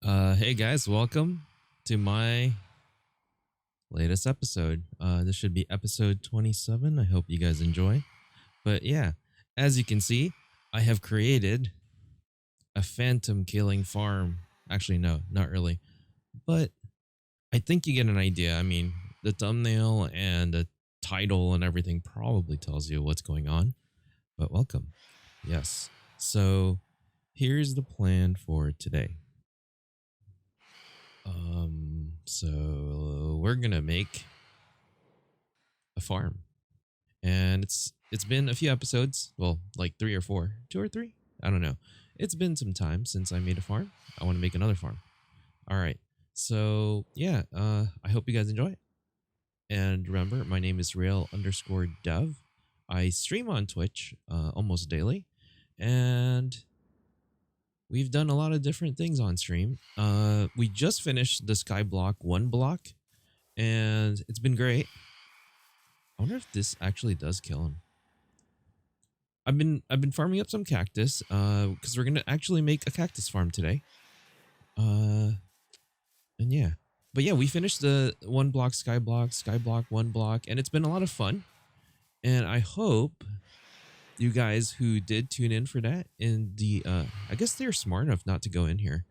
Hey guys, welcome to my latest episode. This should be episode 27. I hope you guys enjoy. But yeah, as you can see, I have created a phantom killing farm. Actually, no, not really. But I think you get an idea. I mean, the thumbnail and the title and everything probably tells you what's going on. But welcome. Yes. So here's the plan for today. So we're gonna make a farm, and it's been a few episodes. Well, like 3 or 4, 2 or 3. I don't know. It's been some time since I made a farm. I want to make another farm. All right. So yeah. I hope you guys enjoy it. And remember, my name is Rail_Dev. I stream on Twitch almost daily, and we've done a lot of different things on stream. We just finished the Skyblock 1 block, and it's been great. I wonder if this actually does kill him. I've been farming up some cactus because we're gonna actually make a cactus farm today. And yeah. But yeah, we finished the 1 block Skyblock 1 block, and it's been a lot of fun. And I hope you guys who did tune in for that, and I guess they're smart enough not to go in here.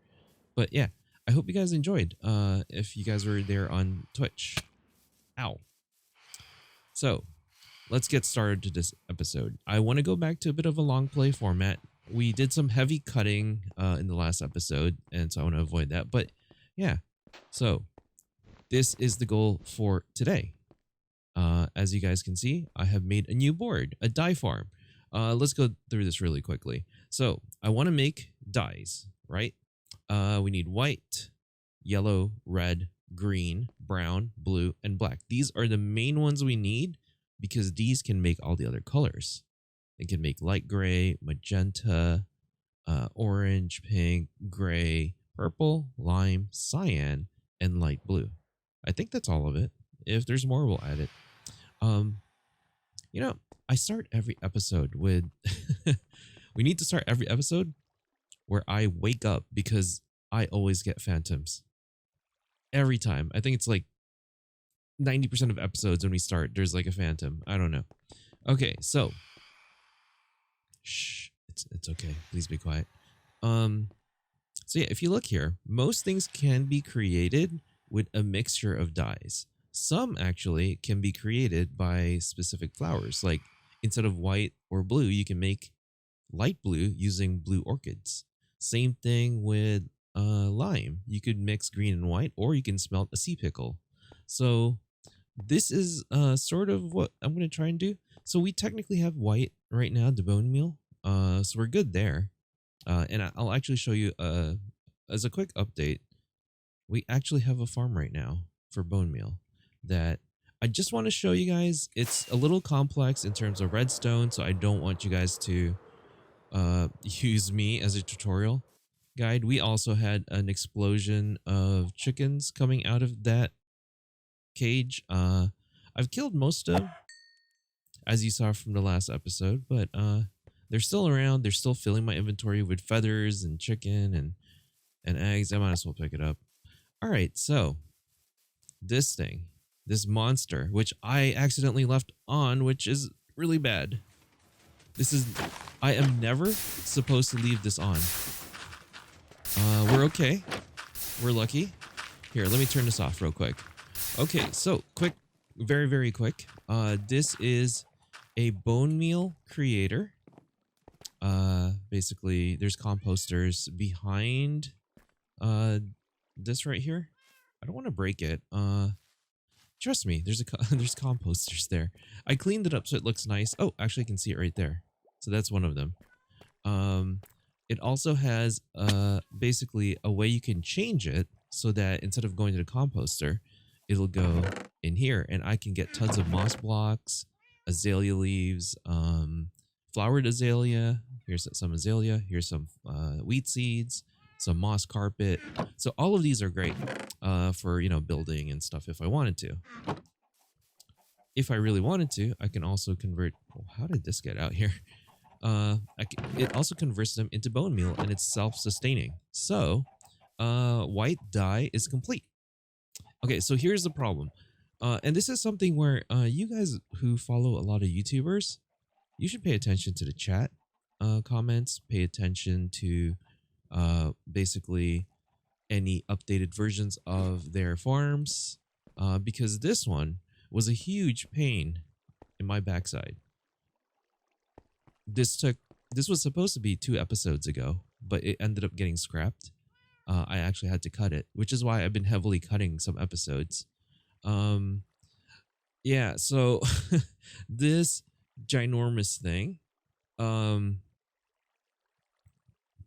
But yeah, I hope you guys enjoyed if you guys were there on Twitch. Ow. So let's get started to this episode. I want to go back to a bit of a long play format. We did some heavy cutting in the last episode, and so I want to avoid that. But yeah, so this is the goal for today. As you guys can see, I have made a new board, a dye farm. Let's go through this really quickly. So I want to make dyes, right? We need white, yellow, red, green, brown, blue, and black. These are the main ones we need because these can make all the other colors. They can make light gray, magenta, orange, pink, gray, purple, lime, cyan, and light blue. I think that's all of it. If there's more, we'll add it. You know, I start every episode with we need to start every episode where I wake up because I always get phantoms. Every time. I think it's like 90% of episodes when we start, there's like a phantom. I don't know. Okay, so shh, it's okay. Please be quiet. So yeah, if you look here, most things can be created with a mixture of dyes. Some actually can be created by specific flowers. Like instead of white or blue, you can make light blue using blue orchids. Same thing with lime. You could mix green and white, or you can smelt a sea pickle. So this is sort of what I'm going to try and do. So we technically have white right now, the bone meal. So we're good there. And I'll actually show you as a quick update. We actually have a farm right now for bone meal that I just want to show you guys. It's a little complex in terms of redstone, so I don't want you guys to use me as a tutorial guide. We also had an explosion of chickens coming out of that cage. I've killed most of them, as you saw from the last episode, but they're still around. They're still filling my inventory with feathers and chicken and eggs. I might as well pick it up. All right, so this thing, this monster, which I accidentally left on, which is really bad. I am never supposed to leave this on. We're okay. We're lucky. Here, let me turn this off real quick. Okay, so quick, very, very quick. This is a Bonemeal Creator. Basically, there's composters behind this right here. I don't want to break it. Trust me, there's composters there. I cleaned it up so it looks nice. Oh, actually, I can see it right there. So that's one of them. It also has basically a way you can change it so that instead of going to the composter, it'll go in here, and I can get tons of moss blocks, azalea leaves, flowered azalea. Here's some azalea. Here's some wheat seeds, some moss carpet. So all of these are great for, you know, building and stuff if I wanted to. If I really wanted to, I can also convert. Oh, how did this get out here? It also converts them into bone meal, and it's self-sustaining. So white dye is complete. Okay, so here's the problem. And this is something where you guys who follow a lot of YouTubers, you should pay attention to the chat comments, pay attention to basically any updated versions of their farms, because this one was a huge pain in my backside. This was supposed to be 2 episodes ago, but it ended up getting scrapped. I actually had to cut it, which is why I've been heavily cutting some episodes. Um, yeah, so this ginormous thing um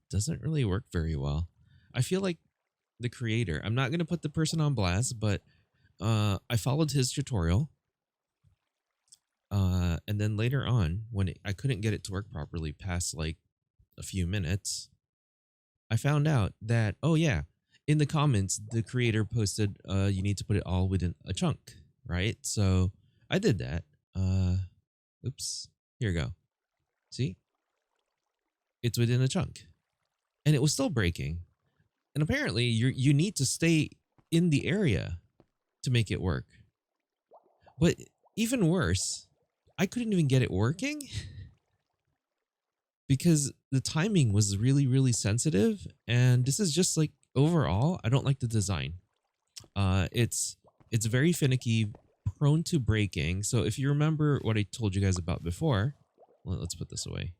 doesn't really work very well. I feel like the creator, I'm not going to put the person on blast, but I followed his tutorial. And then later on, when I couldn't get it to work properly past like a few minutes, I found out that, oh yeah, in the comments, the creator posted, you need to put it all within a chunk, right? So I did that. Oops, here we go. See? It's within a chunk. And it was still breaking. And apparently you need to stay in the area to make it work. But even worse, I couldn't even get it working because the timing was really, really sensitive. And this is just like overall, I don't like the design. It's very finicky, prone to breaking. So if you remember what I told you guys about before, well, let's put this away.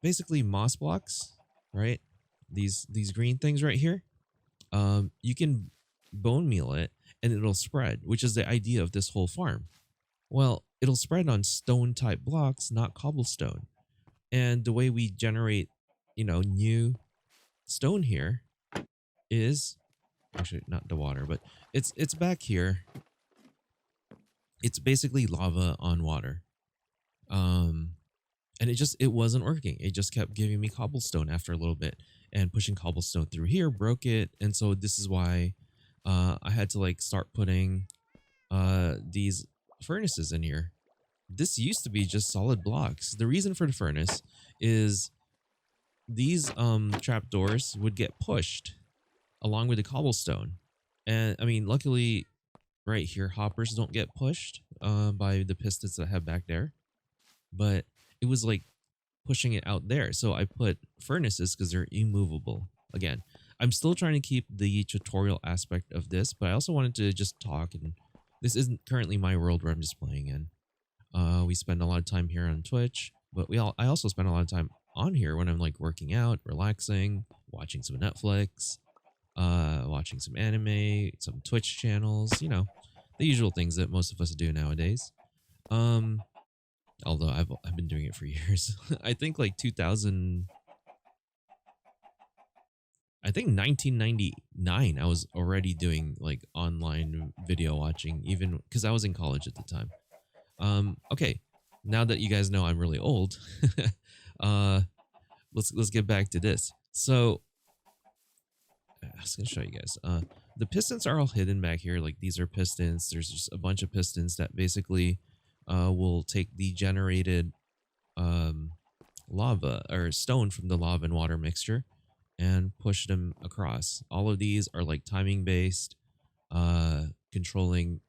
Basically moss blocks, right? These green things right here. You can bone meal it and it'll spread, which is the idea of this whole farm. Well, it'll spread on stone type blocks, not cobblestone. And the way we generate, new stone here is actually not the water, but it's back here. It's basically lava on water. And it wasn't working. It just kept giving me cobblestone after a little bit, and pushing cobblestone through here broke it. And so this is why I had to like start putting these furnaces in here. This used to be just solid blocks. The reason for the furnace is these trapdoors would get pushed along with the cobblestone. And I mean, luckily right here, hoppers don't get pushed by the pistons that I have back there. But it was like pushing it out there. So I put furnaces because they're immovable. Again, I'm still trying to keep the tutorial aspect of this, but I also wanted to just talk. And this isn't currently my world where I'm just playing in. We spend a lot of time here on Twitch, but I also spend a lot of time on here when I'm like working out, relaxing, watching some Netflix, watching some anime, some Twitch channels, the usual things that most of us do nowadays. Although I've been doing it for years. I think like 1999, I was already doing like online video watching, even because I was in college at the time. Okay, now that you guys know I'm really old, let's get back to this. So I was gonna show you guys. The pistons are all hidden back here. Like these are pistons. There's just a bunch of pistons that basically will take the generated lava or stone from the lava and water mixture and push them across. All of these are like timing based, controlling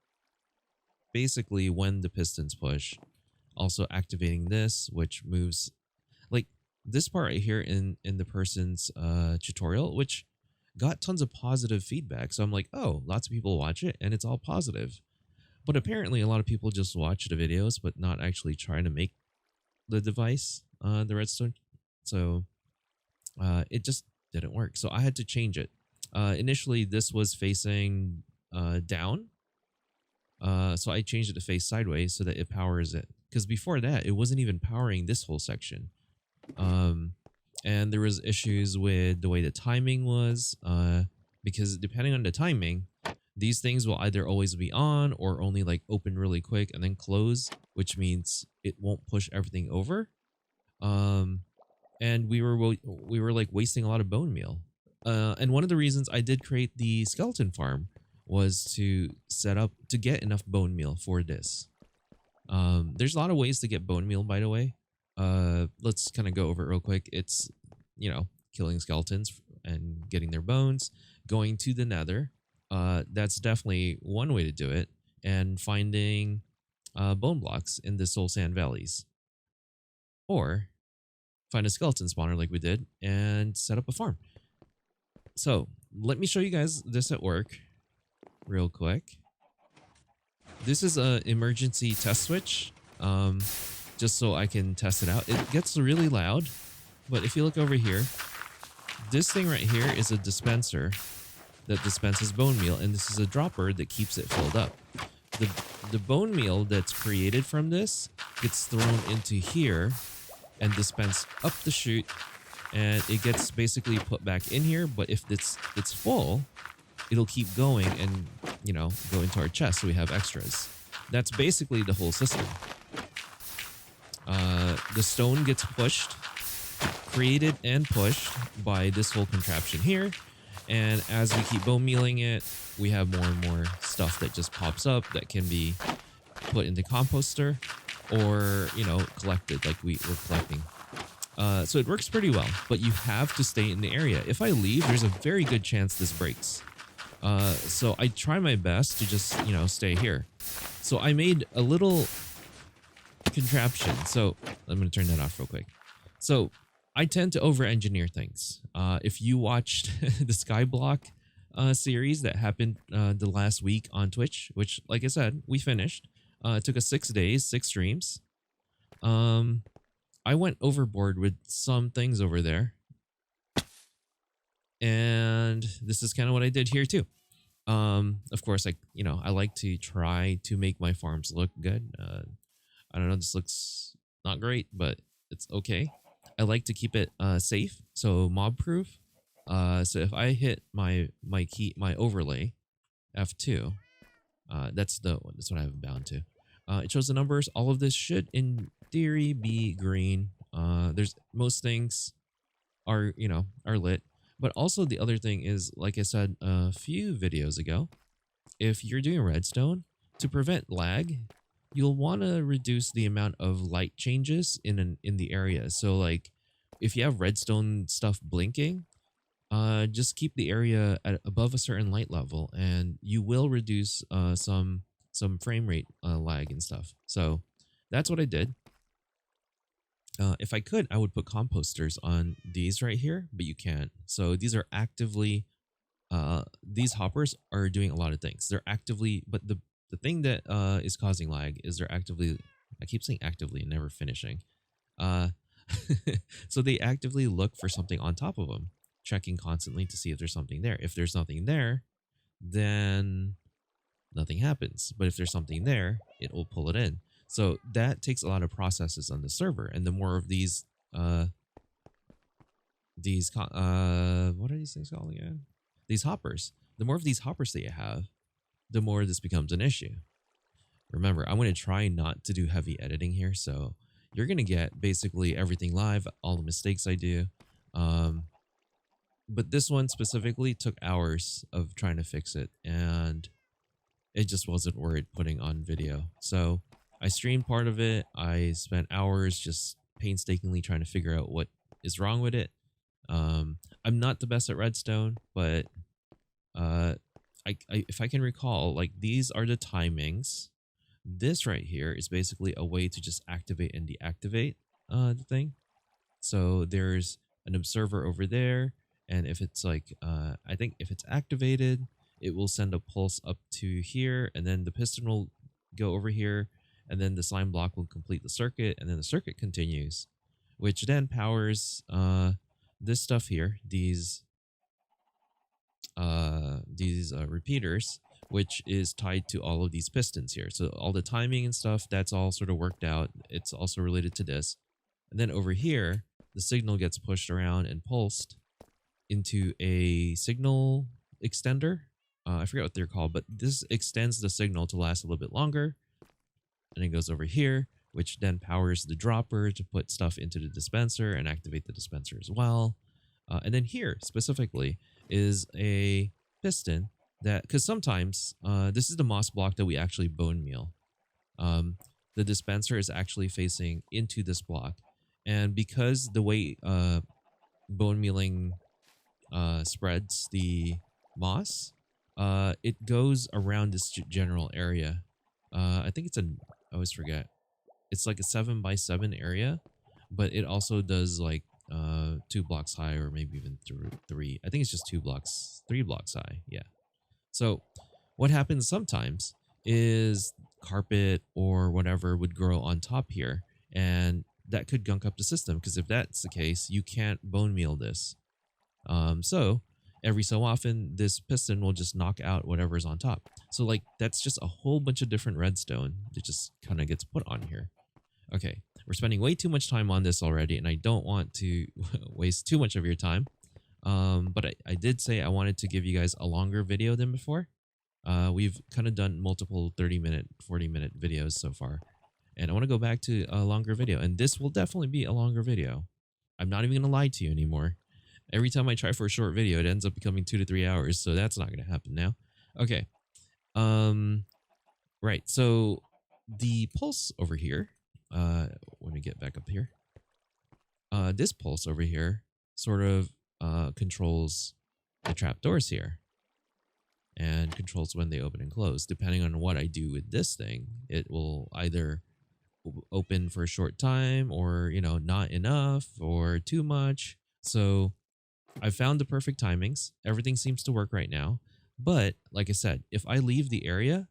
basically when the pistons push. Also activating this, which moves like this part right here in the person's tutorial, which got tons of positive feedback. So I'm like, oh, lots of people watch it and it's all positive. But apparently a lot of people just watch the videos, but not actually trying to make the device, the redstone. So it just didn't work. So I had to change it. Initially, this was facing down. So I changed it to face sideways so that it powers it. Because before that, it wasn't even powering this whole section. And there was issues with the way the timing was. Because depending on the timing, these things will either always be on or only like open really quick and then close, which means it won't push everything over. And we were like wasting a lot of bone meal. And one of the reasons I did create the skeleton farm was to set up to get enough bone meal for this. There's a lot of ways to get bone meal, by the way. let's kind of go over it real quick. It's, killing skeletons and getting their bones, going to the nether. That's definitely one way to do it, and finding bone blocks in the soul sand valleys, or find a skeleton spawner like we did and set up a farm. So let me show you guys this at work real quick. This is a emergency test switch, just so I can test it out. It gets really loud, but if you look over here, this thing right here is a dispenser that dispenses bone meal, and this is a dropper that keeps it filled up. The bone meal that's created from this gets thrown into here and dispensed up the chute, and it gets basically put back in here. But if it's full, it'll keep going and, go into our chest so we have extras. That's basically the whole system. The stone gets pushed, created and pushed by this whole contraption here. And as we keep bone mealing it, we have more and more stuff that just pops up that can be put into composter or, collected like we're collecting. So it works pretty well, but you have to stay in the area. If I leave, there's a very good chance this breaks. So I try my best to just, stay here. So I made a little contraption. So I'm going to turn that off real quick. So I tend to over-engineer things. If you watched the Skyblock series that happened the last week on Twitch, which, like I said, we finished. It took us 6 days, 6 streams. I went overboard with some things over there. And this is kind of what I did here too. Of course, I like to try to make my farms look good. I don't know, this looks not great, but it's okay. I like to keep it safe, so mob proof. So if I hit my overlay F2, that's what I have it bound to. It shows the numbers. All of this should, in theory, be green. There's most things are lit, but also the other thing is, like I said a few videos ago, if you're doing redstone, to prevent lag, you'll want to reduce the amount of light changes in the area. So like if you have redstone stuff blinking, just keep the area at above a certain light level, and you will reduce some frame rate lag and stuff. So that's what I did. If I could, I would put composters on these right here, but you can't. So these are actively, these hoppers are doing a lot of things. They're actively, but the thing that is causing lag is they're actively, I keep saying actively and never finishing. So they actively look for something on top of them, checking constantly to see if there's something there. If there's nothing there, then nothing happens. But if there's something there, it will pull it in. So that takes a lot of processes on the server. And the more of these, what are these things called again? These hoppers. The more of these hoppers that you have, the more this becomes an issue. Remember, I'm going to try not to do heavy editing here. So you're going to get basically everything live, all the mistakes I do. But this one specifically took hours of trying to fix it, and it just wasn't worth putting on video. So I streamed part of it. I spent hours just painstakingly trying to figure out what is wrong with it. I'm not the best at redstone, but if I can recall, like these are the timings. This right here is basically a way to just activate and deactivate the thing. So there's an observer over there, and if it's like, I think if it's activated, it will send a pulse up to here, and then the piston will go over here, and then the slime block will complete the circuit, and then the circuit continues, which then powers this stuff here, these repeaters, which is tied to all of these pistons here. So all the timing and stuff, that's all sort of worked out. It's also related to this. And then over here, the signal gets pushed around and pulsed into a signal extender. I forget what they're called, but this extends the signal to last a little bit longer. And it goes over here, which then powers the dropper to put stuff into the dispenser and activate the dispenser as well. And then here specifically is a piston that, because sometimes this is the moss block that we actually bone meal. The dispenser is actually facing into this block. And because the way bone mealing spreads the moss, it goes around this general area. I think I always forget. It's like a 7x7 area, but it also does like 2 blocks high, or maybe even three. I think it's just 2 blocks, 3 blocks high. Yeah. So what happens sometimes is carpet or whatever would grow on top here, and that could gunk up the system, because if that's the case, you can't bone meal this. So every so often, this piston will just knock out whatever's on top. So like that's just a whole bunch of different redstone that just kind of gets put on here. Okay, we're spending way too much time on this already, and I don't want to waste too much of your time. But I did say I wanted to give you guys a longer video than before. We've kind of done multiple 30-minute, 40-minute videos so far, and I want to go back to a longer video, and this will definitely be a longer video. I'm not even going to lie to you anymore. Every time I try for a short video, it ends up becoming 2 to 3 hours, so that's not going to happen now. Okay. Right. So the pulse over here, let me get back up here. This pulse over here sort of controls the trapdoors here, and controls when they open and close. Depending on what I do with this thing, it will either open for a short time, or, you know, not enough or too much. So I found the perfect timings. Everything seems to work right now. But like I said, if I leave the area,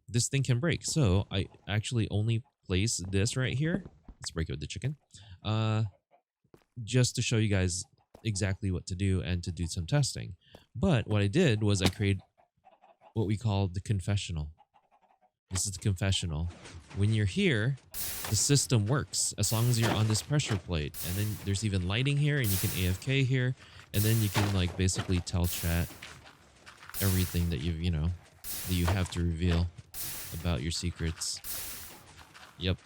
this thing can break. So I actually only place this right here. Let's break it with the chicken. Just to show you guys exactly what to do and to do some testing. But what I did was I created what we call the confessional. This is the confessional. When you're here, the system works as long as you're on this pressure plate. And then there's even lighting here, and you can AFK here. And then you can like basically tell chat everything that that you have to reveal about your secrets. Yep.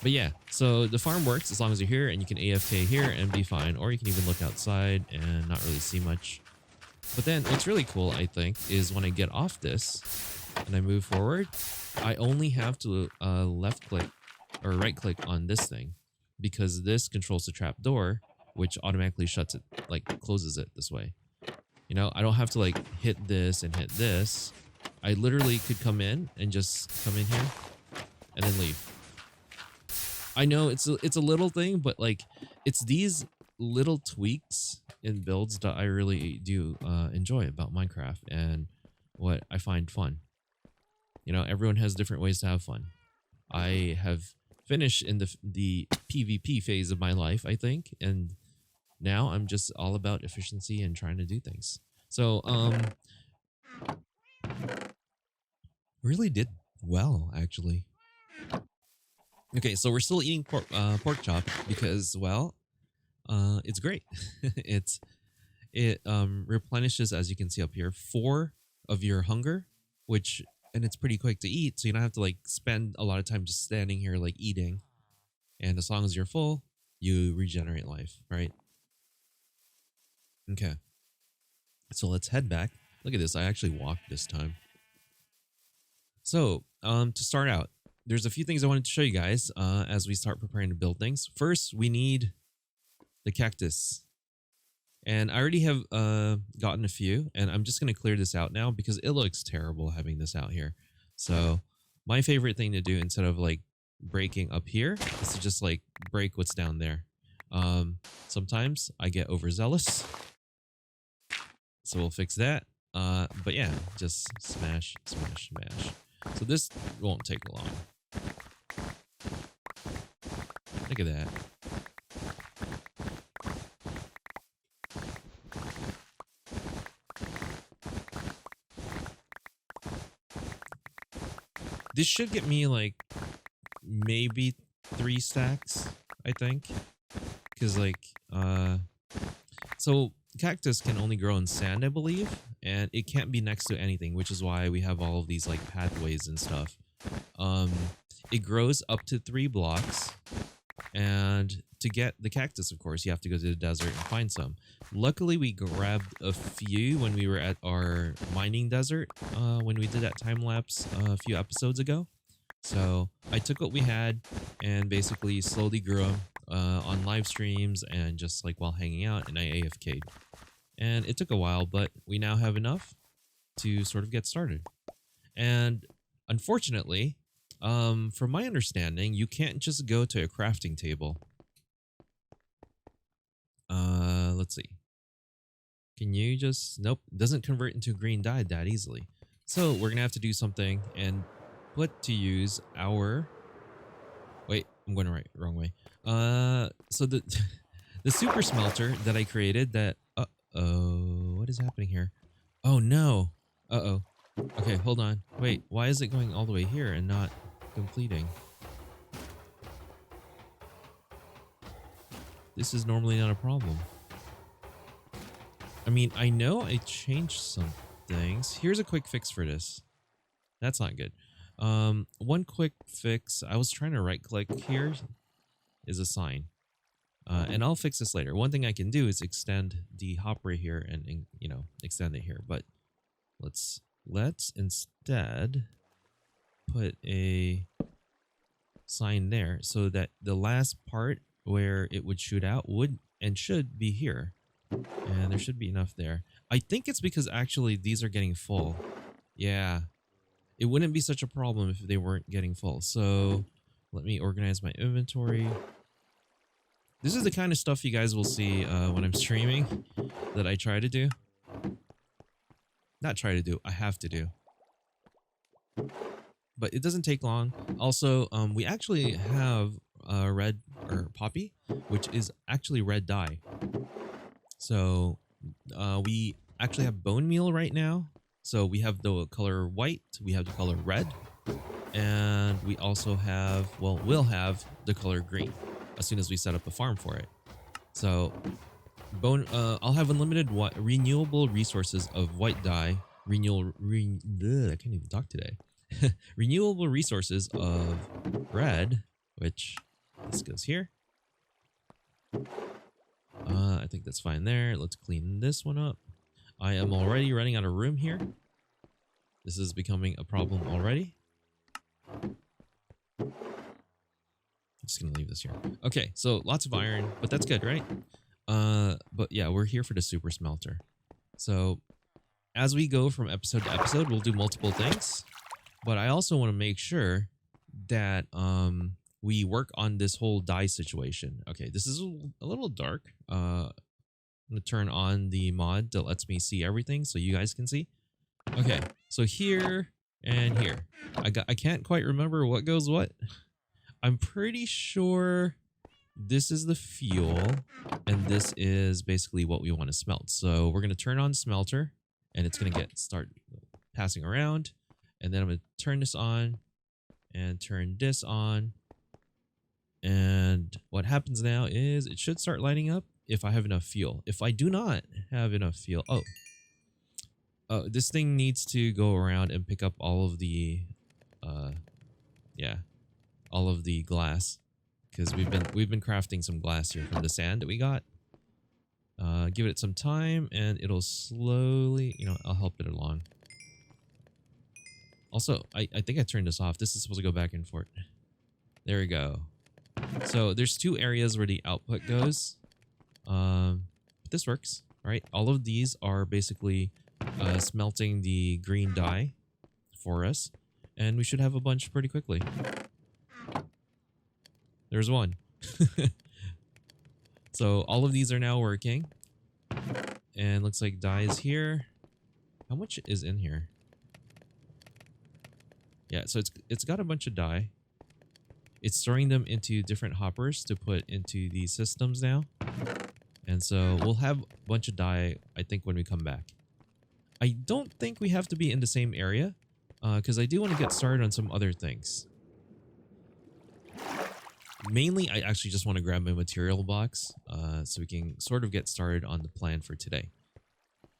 But yeah, so the farm works as long as you're here, and you can AFK here and be fine. Or you can even look outside and not really see much. But then what's really cool, I think, is when I get off this and I move forward, I only have to left click or right click on this thing, because this controls the trap door, which automatically shuts it, like closes it this way. You know, I don't have to like hit this and hit this. I literally could come in and just come in here and then leave. I know it's a little thing, but like it's these little tweaks in builds that I really do enjoy about Minecraft, and what I find fun. You know, everyone has different ways to have fun. I have finished in the PvP phase of my life, I think, and now I'm just all about efficiency and trying to do things. So really did well, actually. Okay, so we're still eating pork chop because, well, it's great. It replenishes, as you can see up here, 4 of your hunger, and it's pretty quick to eat, so you don't have to like spend a lot of time just standing here like eating. And as long as you're full, you regenerate life, right? Okay. So let's head back. Look at this. I actually walked this time. So, to start out, there's a few things I wanted to show you guys as we start preparing to build things. First, we need the cactus. And I already have gotten a few, and I'm just going to clear this out now because it looks terrible having this out here. So my favorite thing to do, instead of like breaking up here, is to just like break what's down there. Sometimes I get overzealous, so we'll fix that. But yeah, just smash, smash, smash. So this won't take long. Look at that. This should get me like maybe 3 stacks, I think. Because like, so cactus can only grow in sand, I believe, and it can't be next to anything, which is why we have all of these like pathways and stuff. It grows up to 3 blocks, and to get the cactus, of course, you have to go to the desert and find some. Luckily, we grabbed a few when we were at our mining desert, when we did that time lapse a few episodes ago. So I took what we had, and basically slowly grew them on live streams and just like while hanging out, and I AFK'd. And it took a while, but we now have enough to sort of get started. And unfortunately, from my understanding, you can't just go to a crafting table. Let's see. Can you just... Nope, doesn't convert into green dye that easily. So we're gonna have to do something and put to use our... Wait, I'm going wrong way. So the the super smelter that I created that... Uh-oh, what is happening here? Oh no. Uh-oh. Okay, hold on. Wait, why is it going all the way here and not completing? This is normally not a problem. I mean, I know I changed some things. Here's a quick fix for this. That's not good. One quick fix. I was trying to right click here is a sign. And I'll fix this later. One thing I can do is extend the hopper here and you know, extend it here. But let's instead put a sign there so that the last part where it would shoot out would and should be here. And there should be enough there. I think it's because actually these are getting full. Yeah. It wouldn't be such a problem if they weren't getting full. So let me organize my inventory. This is the kind of stuff you guys will see when I'm streaming that I try to do. Not try to do, I have to do. But it doesn't take long. Also, we actually have red or poppy, which is actually red dye. So we actually have bone meal right now. So we have the color white, we have the color red, and we also have, well, we'll have the color green as soon as we set up a farm for it. So I'll have unlimited renewable resources of white dye, I can't even talk today. Renewable resources of red, which this goes here. I think that's fine there. Let's clean this one up. I am already running out of room here. This is becoming a problem already. I'm just gonna leave this here. Okay, so lots of iron, but that's good, right? But yeah, we're here for the super smelter. So as we go from episode to episode, we'll do multiple things. But I also want to make sure that we work on this whole dye situation. Okay, this is a little dark. I'm gonna turn on the mod that lets me see everything so you guys can see. Okay, so here and here. I can't quite remember what goes what. I'm pretty sure this is the fuel and this is basically what we want to smelt. So we're gonna turn on smelter and it's gonna start passing around. And then I'm gonna turn this on and turn this on. And what happens now is it should start lighting up if I have enough fuel. If I do not have enough fuel, this thing needs to go around and pick up all of the, all of the glass, because we've been crafting some glass here from the sand that we got. Give it some time and it'll slowly, I'll help it along. Also, I think I turned this off. This is supposed to go back and forth. There we go. So there's two areas where the output goes. This works, right? All of these are basically smelting the green dye for us. And we should have a bunch pretty quickly. There's one. So all of these are now working. And looks like dye is here. How much is in here? Yeah, so it's got a bunch of dye. It's storing them into different hoppers to put into these systems now. And so we'll have a bunch of dye, I think, when we come back. I don't think we have to be in the same area, because I do want to get started on some other things. Mainly, I actually just want to grab my material box so we can sort of get started on the plan for today.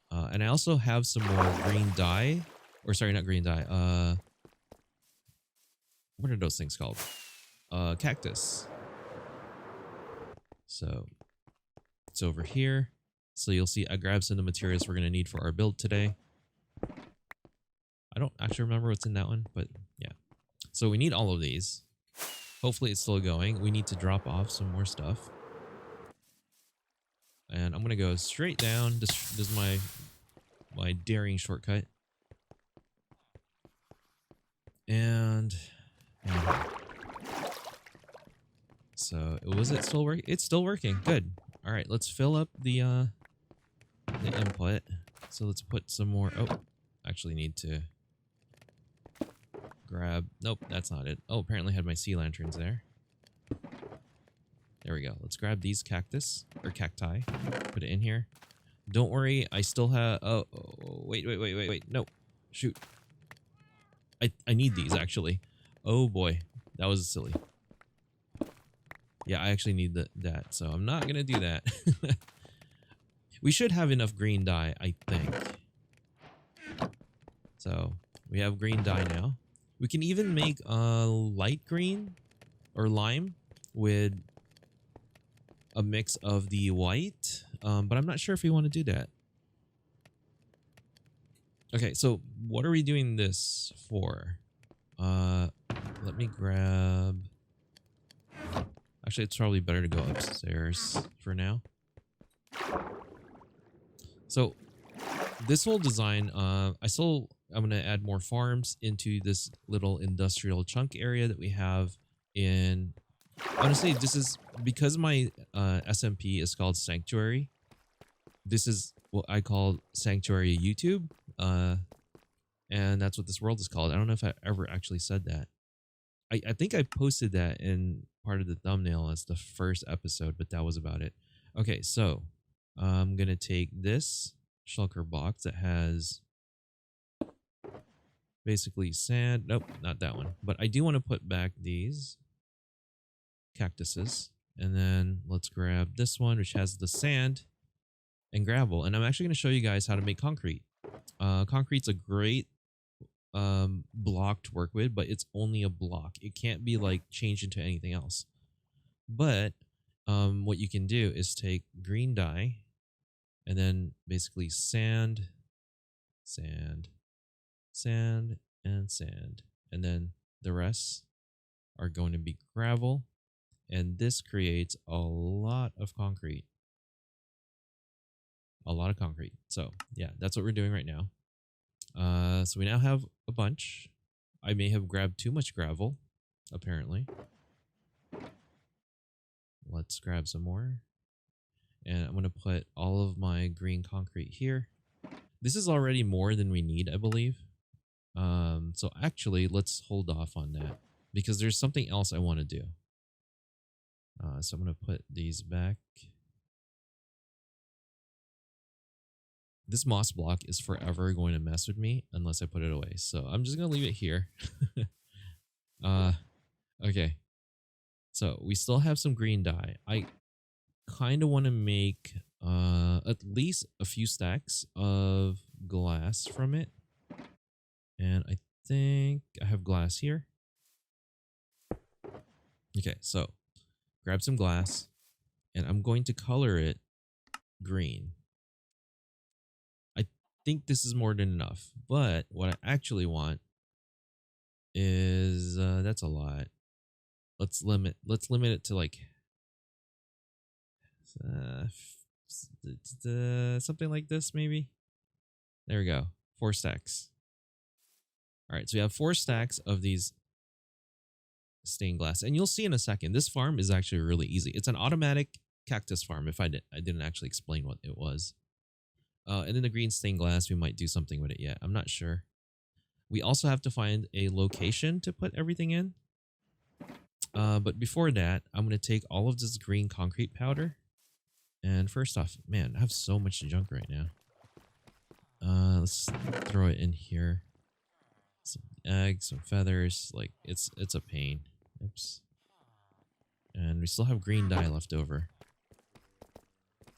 And I also have some more green dye. Or sorry, not green dye. What are those things called? Cactus. So it's over here. So you'll see I grabbed some of the materials we're going to need for our build today. I don't actually remember what's in that one, but yeah. So we need all of these. Hopefully it's still going. We need to drop off some more stuff. And I'm going to go straight down. This is my daring shortcut. And so was it still working? It's still working. Good. All right, let's fill up the input. So let's put some more. Oh, actually need to grab. Nope, that's not it. Oh, apparently I had my sea lanterns there. There we go. Let's grab these cactus or cacti. Put it in here. Don't worry, I still have. Oh, wait. No, shoot. I need these actually. Oh boy, that was silly. Yeah, I actually need that, so I'm not gonna do that. We should have enough green dye, I think. So we have green dye now. We can even make light green or lime with a mix of the white, but I'm not sure if we want to do that. Okay, so what are we doing this for? Let me grab. Actually, it's probably better to go upstairs for now. So this whole design, I'm going to add more farms into this little industrial chunk area that we have in. Honestly, this is because my SMP is called Sanctuary. This is what I call Sanctuary YouTube. And that's what this world is called. I don't know if I ever actually said that. I think I posted that in part of the thumbnail as the first episode, but that was about it. Okay, so I'm going to take this shulker box that has basically sand. Nope, not that one. But I do want to put back these cactuses. And then let's grab this one, which has the sand and gravel. And I'm actually going to show you guys how to make concrete. Concrete's a great block to work with, but it's only a block. It can't be like changed into anything else. But what you can do is take green dye and then basically sand, and sand, and then the rest are going to be gravel, and this creates a lot of concrete. So yeah, that's what we're doing right now. So we now have a bunch. I may have grabbed too much gravel, apparently. Let's grab some more. And I'm going to put all of my green concrete here. This is already more than we need, I believe. So actually, let's hold off on that because there's something else I want to do. So I'm going to put these back. This moss block is forever going to mess with me unless I put it away. So I'm just going to leave it here. Okay. So we still have some green dye. I kind of want to make at least a few stacks of glass from it. And I think I have glass here. Okay, so grab some glass and I'm going to color it green. I think this is more than enough, but what I actually want is that's a lot. Let's limit it to like something like this maybe. There we go. 4 stacks. All right, so we have 4 stacks of these stained glass, and you'll see in a second. This farm is actually really easy. It's an automatic cactus farm. If I didn't actually explain what it was. And then the green stained glass, we might do something with it yet. I'm not sure. We also have to find a location to put everything in. But before that, I'm going to take all of this green concrete powder. And first off, man, I have so much junk right now. Let's throw it in here. Some eggs, some feathers. Like, it's a pain. Oops. And we still have green dye left over.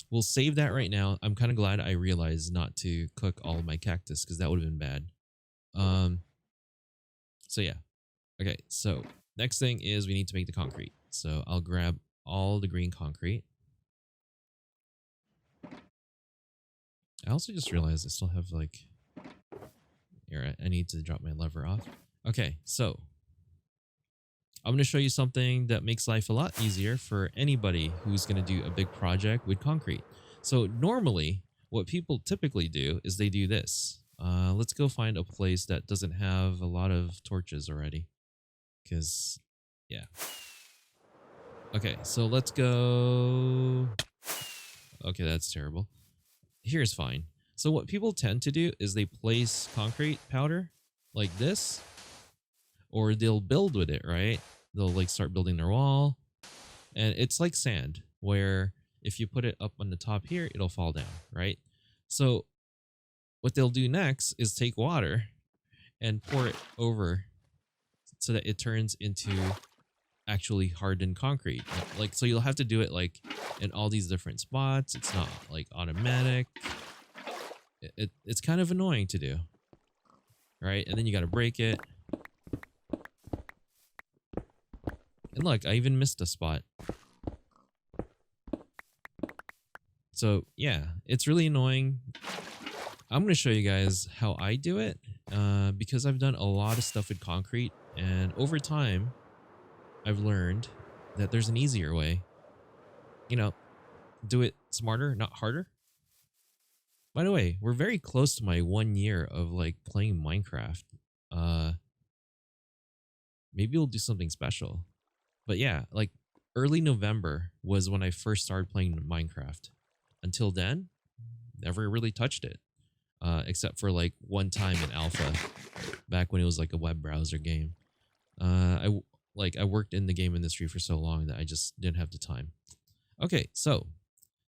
We'll save that right now. I'm kind of glad I realized not to cook all of my cactus because that would have been bad. So yeah. Okay, so next thing is we need to make the concrete. So I'll grab all the green concrete. I also just realized I still have like... Here, I need to drop my lever off. Okay, so I'm going to show you something that makes life a lot easier for anybody who's going to do a big project with concrete. So normally, what people typically do is they do this. Let's go find a place that doesn't have a lot of torches already. Because, yeah. Okay, so let's go. Okay, that's terrible. Here's fine. So what people tend to do is they place concrete powder like this, or they'll build with it, right? They'll like start building their wall, and it's like sand where if you put it up on the top here, it'll fall down, right? So what they'll do next is take water and pour it over so that it turns into actually hardened concrete. Like, so you'll have to do it like in all these different spots. It's not like automatic. It's kind of annoying to do, right? And then you got to break it. And look, I even missed a spot. So yeah, it's really annoying. I'm going to show you guys how I do it because I've done a lot of stuff with concrete, and over time I've learned that there's an easier way. You know, do it smarter, not harder. By the way, we're very close to my 1 year of like playing Minecraft. Maybe we'll do something special. But yeah, like early November was when I first started playing Minecraft. Until then, never really touched it. Except for like one time in alpha, back when it was like a web browser game. I worked in the game industry for so long that I just didn't have the time. Okay, so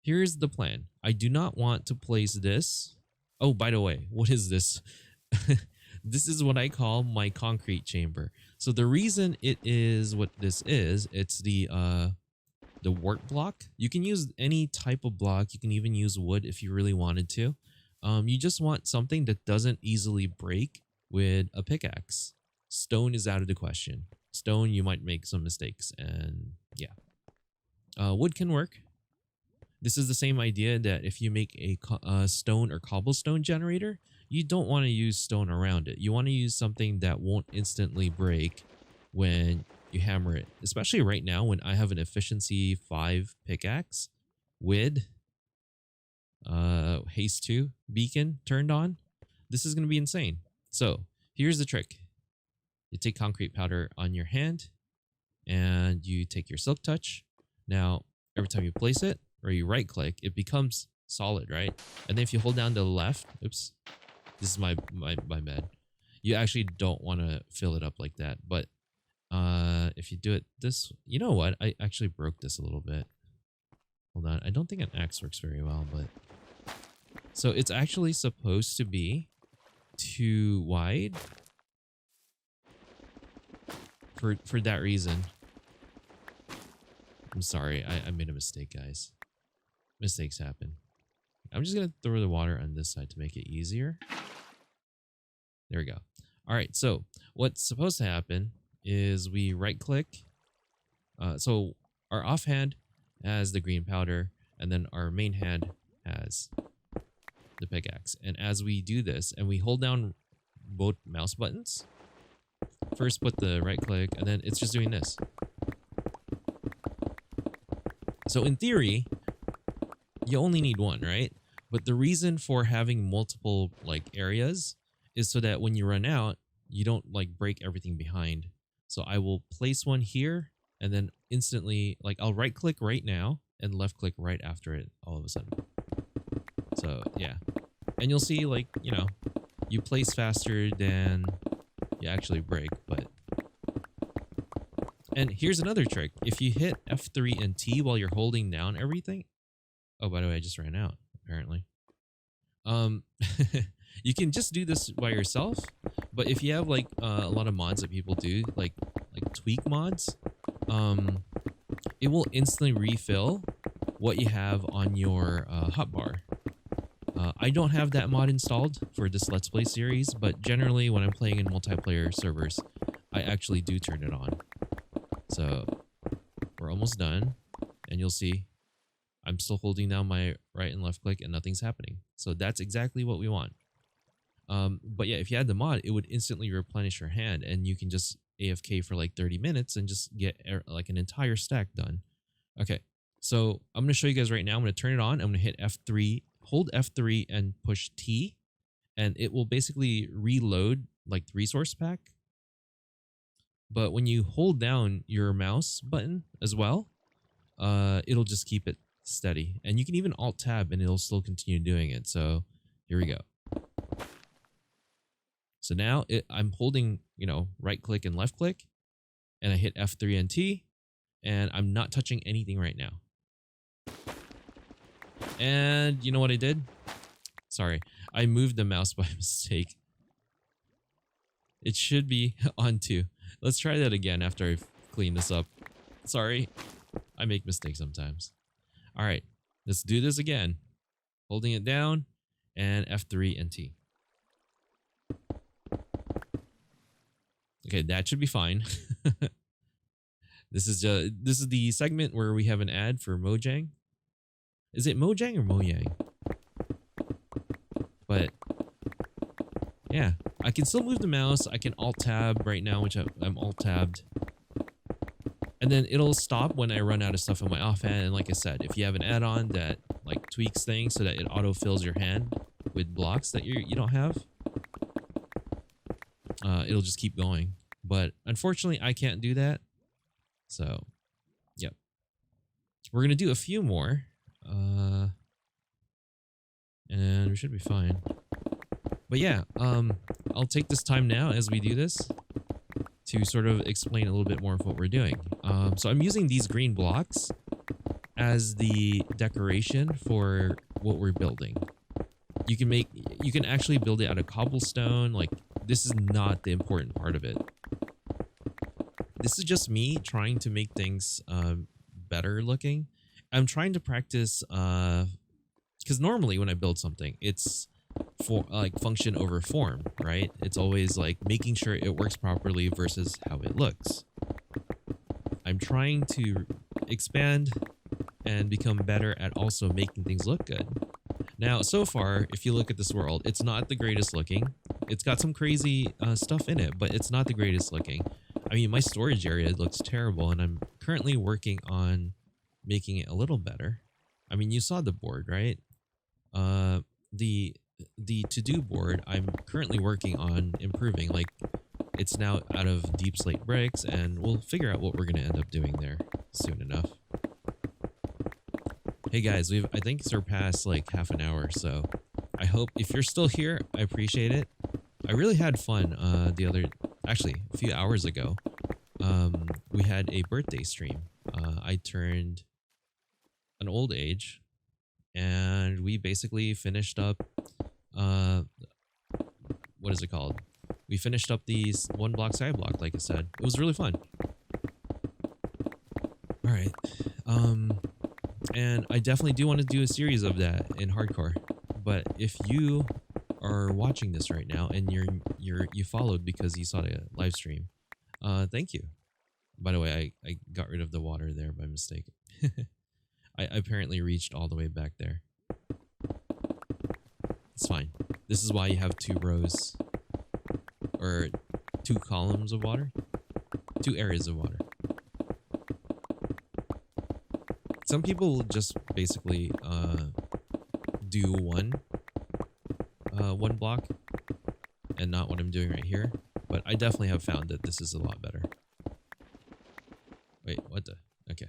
here's the plan. I do not want to place this. Oh, by the way, what is this? This is what I call my concrete chamber. So the reason it is what this is, it's the wart block. You can use any type of block. You can even use wood if you really wanted to. You just want something that doesn't easily break with a pickaxe. Stone is out of the question. Stone, you might make some mistakes, and yeah. Wood can work. This is the same idea that if you make a stone or cobblestone generator, you don't want to use stone around it. You want to use something that won't instantly break when you hammer it. Especially right now when I have an efficiency 5 pickaxe with haste 2 beacon turned on. This is going to be insane. So here's the trick. You take concrete powder on your hand and you take your silk touch. Now, every time you place it or you right click, it becomes solid, right? And then if you hold down to the left, oops, this is my bad. You actually don't want to fill it up like that. But if you do it this, you know what? I actually broke this a little bit. Hold on. I don't think an axe works very well, but so it's actually supposed to be too wide for that reason. I'm sorry. I made a mistake, guys. Mistakes happen. I'm just going to throw the water on this side to make it easier. There we go. All right. So what's supposed to happen is we right click. So our offhand has the green powder, and then our main hand has the pickaxe. And as we do this and we hold down both mouse buttons, first put the right click, and then it's just doing this. So in theory, you only need one, right? But the reason for having multiple like areas is so that when you run out, you don't like break everything behind. So I will place one here and then instantly, like I'll right click right now and left click right after it all of a sudden. So yeah. And you'll see like, you know, you place faster than you actually break, but. And here's another trick. If you hit F3 and T while you're holding down everything. Oh, by the way, I just ran out, apparently. You can just do this by yourself, but if you have like a lot of mods that people do, like tweak mods, it will instantly refill what you have on your hotbar. I don't have that mod installed for this Let's Play series, but generally when I'm playing in multiplayer servers, I actually do turn it on. So we're almost done, and you'll see I'm still holding down my right and left click and nothing's happening. So that's exactly what we want. But yeah, if you had the mod, it would instantly replenish your hand, and you can just AFK for like 30 minutes and just get like an entire stack done. Okay, so I'm going to show you guys right now. I'm going to turn it on. I'm going to hit F3, hold F3 and push T, and it will basically reload like the resource pack. But when you hold down your mouse button as well, it'll just keep it steady. And you can even Alt Tab and it'll still continue doing it. So here we go. So now I'm holding, right click and left click, and I hit F3 and T, and I'm not touching anything right now. And you know what I did? Sorry, I moved the mouse by mistake. It should be on 2. Let's try that again after I've cleaned this up. Sorry, I make mistakes sometimes. All right, let's do this again. Holding it down and F3 and T. Okay, that should be fine. This is the segment where we have an ad for Mojang. Is it Mojang or Mojang? But yeah, I can still move the mouse. I can Alt Tab right now, which I'm Alt Tabbed. And then it'll stop when I run out of stuff in my offhand. And like I said, if you have an add-on that like tweaks things so that it auto-fills your hand with blocks that you don't have, it'll just keep going. But unfortunately, I can't do that. So, yep. We're going to do a few more. And we should be fine. But yeah, I'll take this time now as we do this to sort of explain a little bit more of what we're doing. So I'm using these green blocks as the decoration for what we're building. You can actually build it out of cobblestone. Like, this is not the important part of it. This is just me trying to make things better looking. I'm trying to practice because normally when I build something, it's for like function over form, right? It's always like making sure it works properly versus how it looks. I'm trying to expand and become better at also making things look good. Now, so far, if you look at this world, it's not the greatest looking. It's got some crazy stuff in it, but it's not the greatest looking. I mean, my storage area looks terrible, and I'm currently working on making it a little better. I mean, you saw the board, right? The to-do board, I'm currently working on improving. Like, it's now out of deep slate bricks, and we'll figure out what we're going to end up doing there soon enough. Hey guys, we've, I think, surpassed like half an hour, so I hope if you're still here, I appreciate it. I really had fun actually a few hours ago. We had a birthday stream. I turned an old age, and we basically finished up, what is it called? We finished up these one block side block, like I said. It was really fun. All right. And I definitely do want to do a series of that in hardcore. But if you are watching this right now and you followed because you saw the live stream, thank you. By the way, I got rid of the water there by mistake. I apparently reached all the way back there. It's fine. This is why you have 2 rows or 2 columns of water, 2 areas of water. Some people will just basically do one block and not what I'm doing right here. But I definitely have found that this is a lot better. Wait, what the? Okay.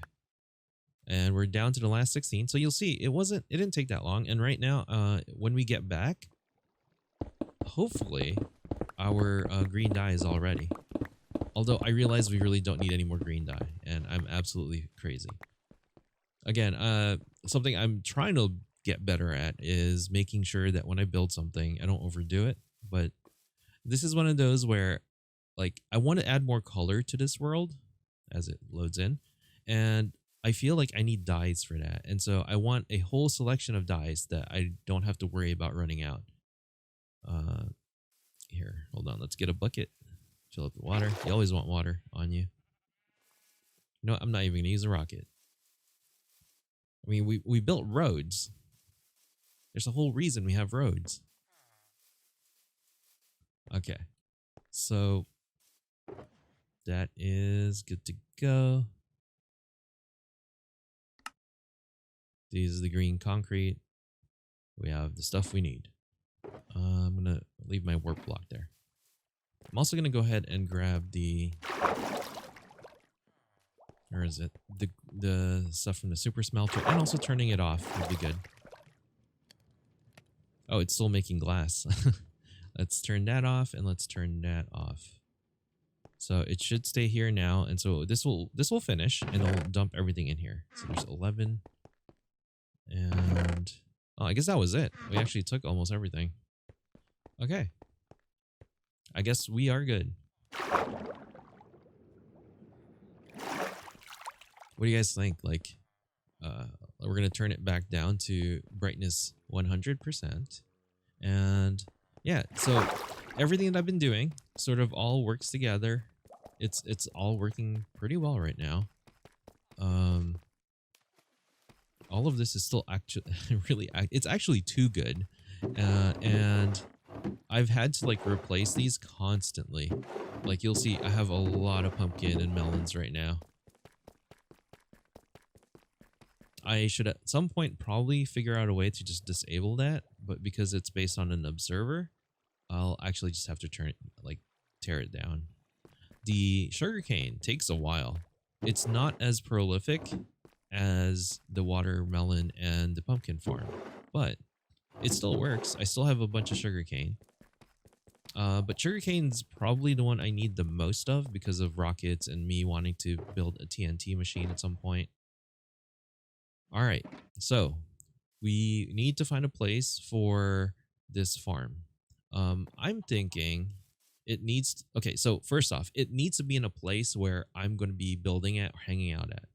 And we're down to the last 16. So you'll see it didn't take that long. And right now, when we get back, hopefully our green dye is all ready. Although I realize we really don't need any more green dye, and I'm absolutely crazy. Again, something I'm trying to get better at is making sure that when I build something, I don't overdo it. But this is one of those where, like, I want to add more color to this world as it loads in. And I feel like I need dyes for that. And so I want a whole selection of dyes that I don't have to worry about running out. Here, hold on. Let's get a bucket. Fill up the water. You always want water on you. No, I'm not even going to use a rocket. I mean, we built roads. There's a whole reason we have roads. Okay. So That is good to go. These are the green concrete. We have the stuff we need. I'm going to leave my warp block there. I'm also going to go ahead and grab the... Where is it? The stuff from the super smelter, and also turning it off would be good. Oh, it's still making glass. Let's turn that off, and let's turn that off. So it should stay here now, and so this will finish, and it'll dump everything in here. So there's 11, and oh, I guess that was it. We actually took almost everything. Okay, I guess we are good. What do you guys think? Like, we're gonna turn it back down to brightness 100%, and yeah, so everything that I've been doing sort of all works together. It's all working pretty well right now. All of this is still actually it's actually too good, and I've had to like replace these constantly. Like you'll see, I have a lot of pumpkin and melons right now. I should at some point probably figure out a way to just disable that, but because it's based on an observer, I'll actually just have to tear it down. The sugarcane takes a while. It's not as prolific as the watermelon and the pumpkin farm, but it still works. I still have a bunch of sugarcane. But sugarcane's probably the one I need the most of because of rockets and me wanting to build a TNT machine at some point. All right, so we need to find a place for this farm. I'm thinking it needs... Okay, so first off, it needs to be in a place where I'm going to be building at or hanging out at.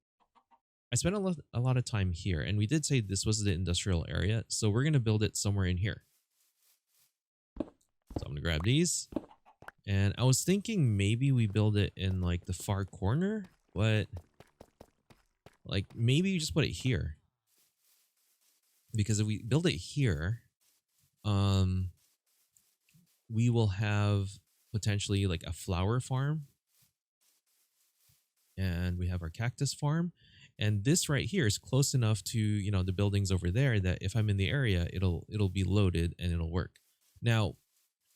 I spent a lot of time here, and we did say this was the industrial area, so we're going to build it somewhere in here. So I'm going to grab these, and I was thinking maybe we build it in like the far corner, but like maybe you just put it here. Because if we build it here, we will have potentially like a flower farm, and we have our cactus farm, and this right here is close enough to, you know, the buildings over there that if I'm in the area, it'll be loaded and it'll work. Now,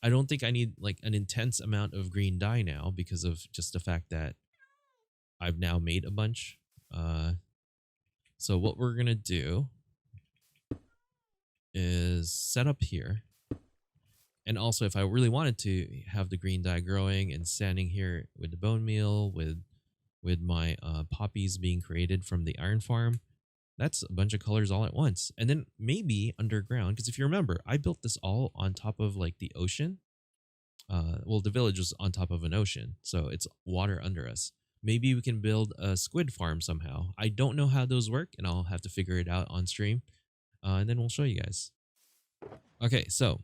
I don't think I need like an intense amount of green dye now because of just the fact that I've now made a bunch. So what we're gonna do is set up here. And also, if I really wanted to have the green dye growing and standing here with the bone meal, with my poppies being created from the iron farm, that's a bunch of colors all at once. And then maybe underground, because if you remember, I built this all on top of like the ocean. Well, the village was on top of an ocean, so it's water under us. Maybe we can build a squid farm somehow. I don't know how those work, and I'll have to figure it out on stream. And then we'll show you guys. Okay, so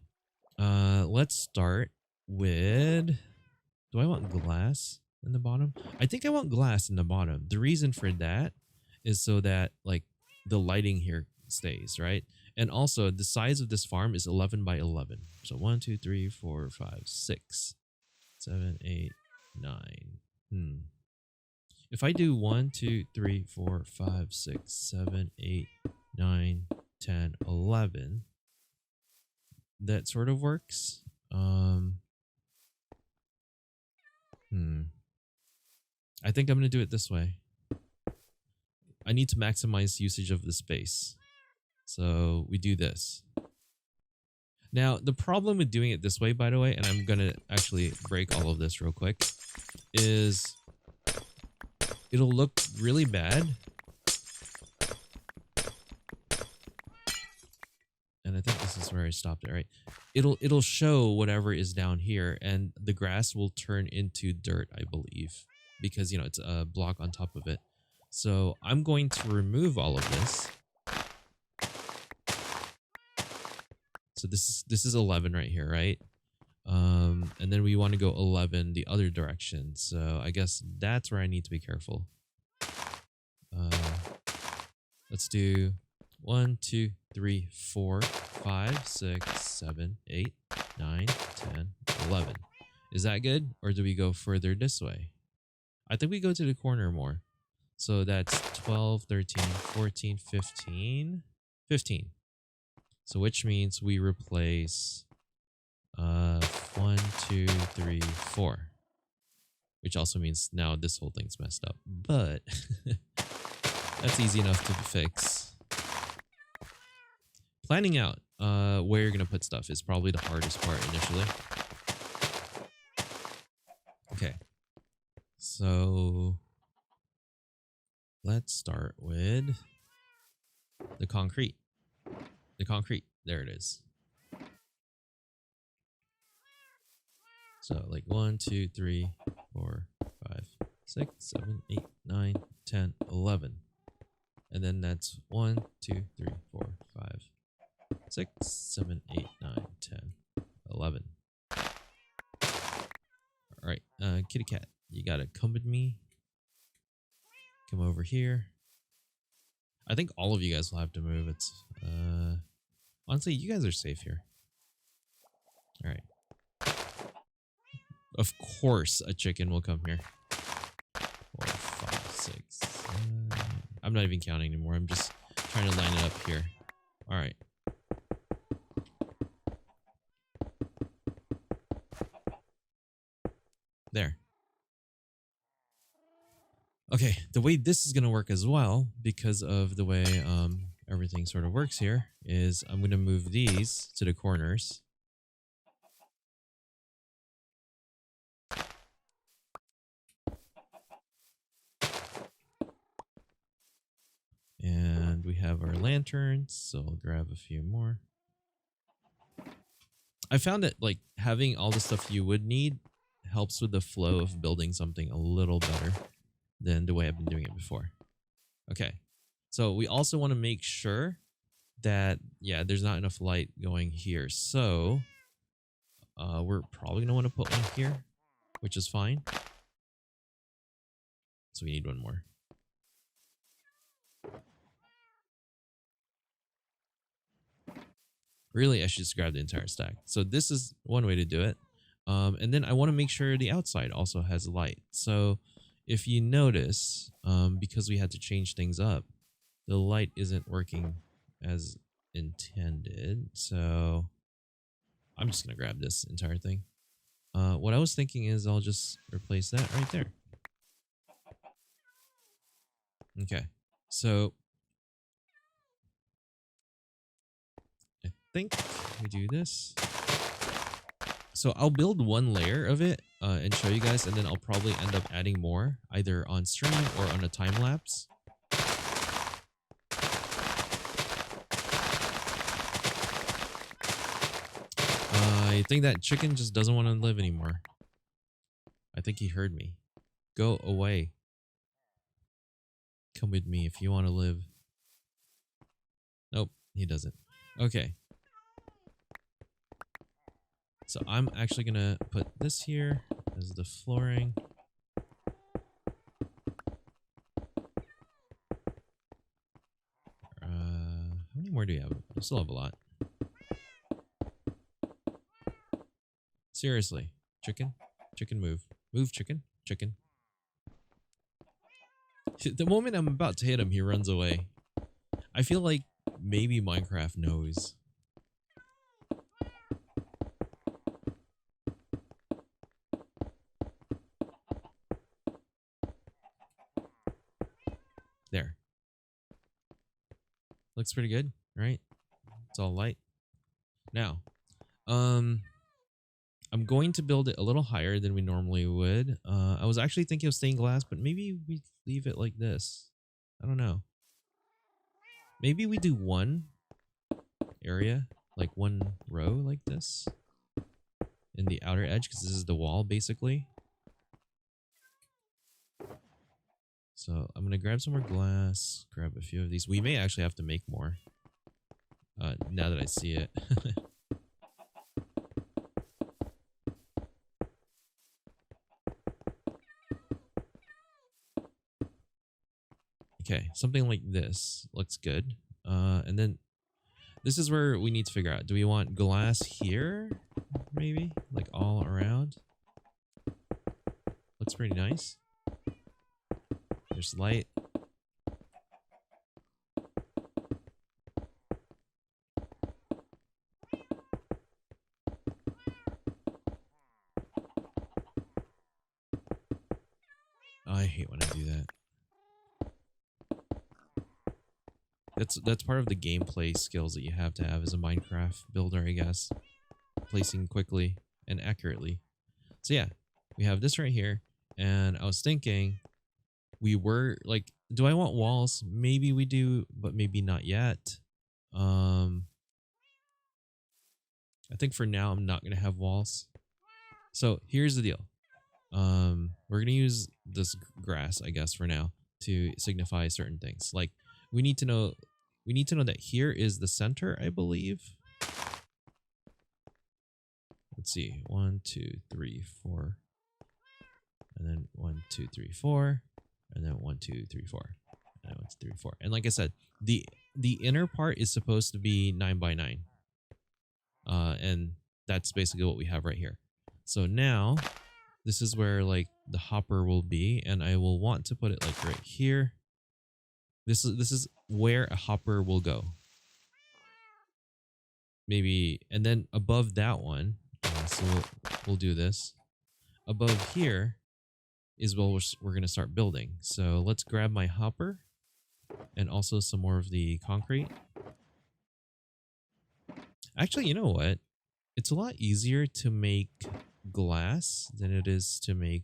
let's start with... Do I want glass in the bottom? I think I want glass in the bottom. The reason for that is so that like the lighting here stays, right? And also the size of this farm is 11 by 11. So 1, 2, 3, 4, 5, 6, 7, 8, 9. If I do 1, 2, 3, 4, 5, 6, 7, 8, 9, 10, 11, that sort of works. I think I'm going to do it this way. I need to maximize usage of the space. So we do this. Now, the problem with doing it this way, by the way, and I'm going to actually break all of this real quick, is it'll look really bad. And I think this is where I stopped it, right? It'll show whatever is down here, and the grass will turn into dirt, I believe, because, you know, it's a block on top of it. So I'm going to remove all of this. So this is 11 right here, right? And then we want to go 11 the other direction. So I guess that's where I need to be careful. Let's do 1, 2, 3, 4, 5, 6, 7, 8, 9, 10, 11. Is that good? Or do we go further this way? I think we go to the corner more. So that's 12, 13, 14, 15. 15. So which means we replace 1, 2, 3, 4. Which also means now this whole thing's messed up. But that's easy enough to fix. Planning out where you're going to put stuff is probably the hardest part initially. Okay. So let's start with the concrete. The concrete. There it is. So like 1, 2, 3, 4, 5, 6, 7, 8, 9, 10, 11. And then that's 1, 2, 3, 4, 5, 6, 7, 8, 9, 10, 11. Alright, kitty cat, you gotta come with me. Come over here. I think all of you guys will have to move. It's honestly, you guys are safe here. Alright. Of course a chicken will come here. 4, 5, 6, 7. I'm not even counting anymore. I'm just trying to line it up here. Alright. There. Okay, the way this is going to work as well, because of the way everything sort of works here, is I'm going to move these to the corners. And we have our lanterns, so I'll grab a few more. I found that like having all the stuff you would need helps with the flow of building something a little better than the way I've been doing it before. Okay, so we also want to make sure that, yeah, there's not enough light going here. So we're probably going to want to put one here, which is fine. So we need one more. Really, I should just grab the entire stack. So this is one way to do it. And then I want to make sure the outside also has light. So if you notice, because we had to change things up, the light isn't working as intended. So I'm just going to grab this entire thing. What I was thinking is I'll just replace that right there. Okay. So I think we do this. So I'll build one layer of it and show you guys, and then I'll probably end up adding more, either on stream or on a time lapse. I think that chicken just doesn't want to live anymore. I think he heard me. Go away. Come with me if you want to live. Nope, he doesn't. Okay. So I'm actually going to put this here as the flooring. How many more do we have? We still have a lot. Seriously. Chicken? Chicken move. Move, chicken. Chicken. The moment I'm about to hit him, he runs away. I feel like maybe Minecraft knows. There. Looks pretty good, right? It's all light. Now, I'm going to build it a little higher than we normally would. I was actually thinking of stained glass, but maybe we leave it like this. I don't know. Maybe we do one area, like one row like this in the outer edge, because this is the wall basically. So I'm going to grab some more glass, grab a few of these. We may actually have to make more now that I see it. Okay, something like this looks good. And then this is where we need to figure out, do we want glass here? Maybe? Like all around? Looks pretty nice. There's light. Oh, I hate when I do that. That's part of the gameplay skills that you have to have as a Minecraft builder, I guess. Placing quickly and accurately. So yeah, we have this right here. And I was thinking, we were like, do I want walls? Maybe we do, but maybe not yet. I think for now, I'm not going to have walls. So here's the deal. We're going to use this grass, I guess, for now to signify certain things. Like we need to know that here is the center, I believe. Let's see. 1, 2, 3, 4. And then 1, 2, 3, 4. And then 1, 2, 3, 4. And then 1, 2, 3, 4. And like I said, the inner part is supposed to be 9 by 9. And that's basically what we have right here. So now this is where like the hopper will be, and I will want to put it like right here. This is where a hopper will go. Maybe, and then above that one, so we'll do this. Above here is where we're going to start building. So let's grab my hopper and also some more of the concrete. Actually, you know what? It's a lot easier to make glass than it is to make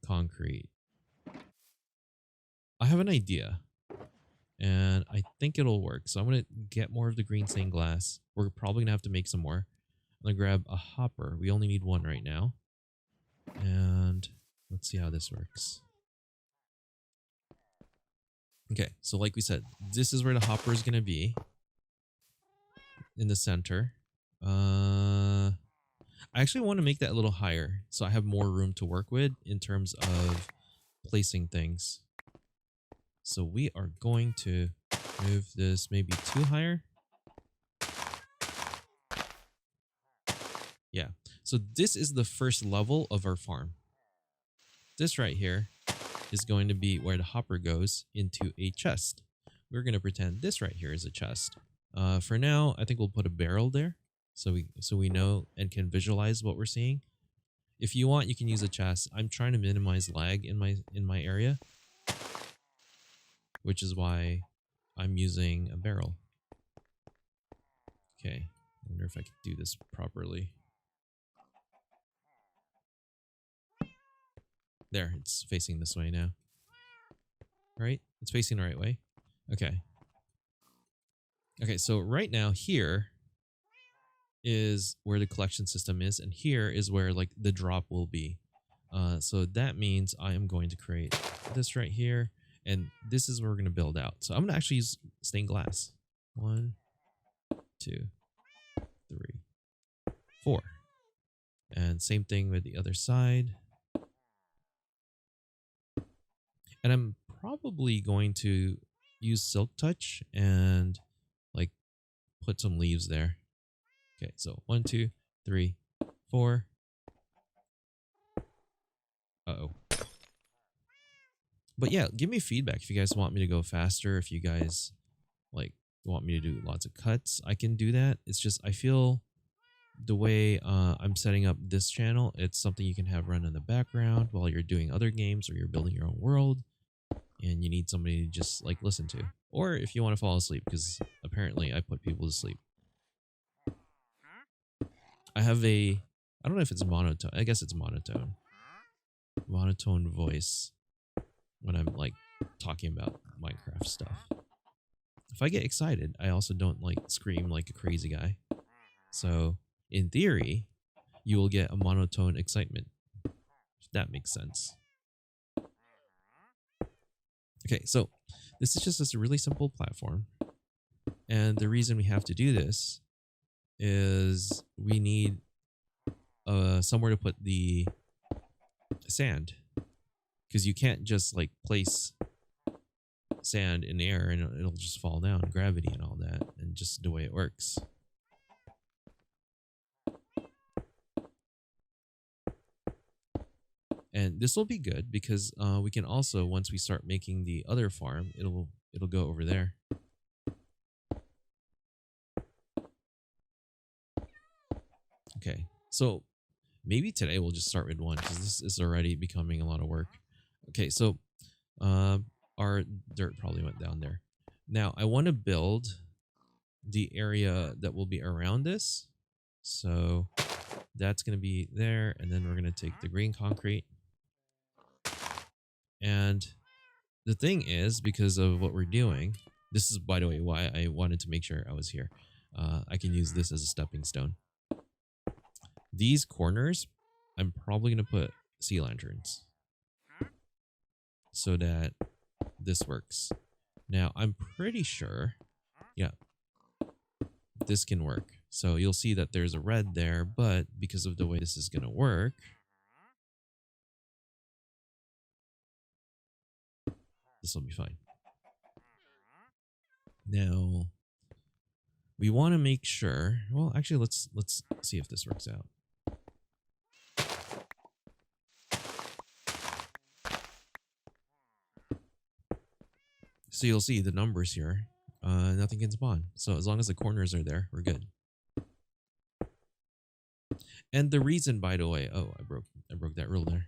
concrete. I have an idea, and I think it'll work. So I'm going to get more of the green stained glass. We're probably going to have to make some more. I'm going to grab a hopper. We only need one right now. And let's see how this works. Okay, so like we said, this is where the hopper is going to be. In the center. I actually want to make that a little higher so I have more room to work with in terms of placing things. So we are going to move this maybe 2 higher. Yeah. So this is the first level of our farm. This right here is going to be where the hopper goes into a chest. We're going to pretend this right here is a chest. For now, I think we'll put a barrel there so we know and can visualize what we're seeing. If you want, you can use a chest. I'm trying to minimize lag in my area, which is why I'm using a barrel. Okay, I wonder if I could do this properly. There, it's facing this way now. Right? It's facing the right way. Okay. Okay, so right now here is where the collection system is, and here is where like the drop will be. So that means I am going to create this right here, and this is where we're going to build out. So I'm going to actually use stained glass. 1, 2, 3, 4. And same thing with the other side. And I'm probably going to use Silk Touch and like put some leaves there. Okay, so 1, 2, 3, 4. Uh-oh. But yeah, give me feedback if you guys want me to go faster. If you guys like want me to do lots of cuts, I can do that. It's just I feel the way I'm setting up this channel, it's something you can have run in the background while you're doing other games or you're building your own world, and you need somebody to just like listen to. Or if you want to fall asleep, because apparently I put people to sleep. I have I don't know if it's monotone. I guess it's monotone. Monotone voice when I'm like talking about Minecraft stuff. If I get excited, I also don't like scream like a crazy guy. So in theory, you will get a monotone excitement, if that makes sense. Okay, so this is just a really simple platform. And the reason we have to do this is we need somewhere to put the sand, because you can't just like place sand in the air and it'll just fall down, gravity and all that, and just the way it works. And this will be good because we can also, once we start making the other farm, it'll go over there. Okay, so maybe today we'll just start with one because this is already becoming a lot of work. Okay, so our dirt probably went down there. Now I want to build the area that will be around this. So that's going to be there. And then we're going to take the green concrete. And the thing is, because of what we're doing, this is, by the way, why I wanted to make sure I was here. I can use this as a stepping stone. These corners, I'm probably going to put sea lanterns so that this works. Now, I'm pretty sure, yeah, this can work. So you'll see that there's a red there, but because of the way this is going to work, this will be fine. Now, we want to make sure, well, actually, let's see if this works out. So you'll see the numbers here. Nothing can spawn. So as long as the corners are there, we're good. And the reason, by the way, oh, I broke that rule there.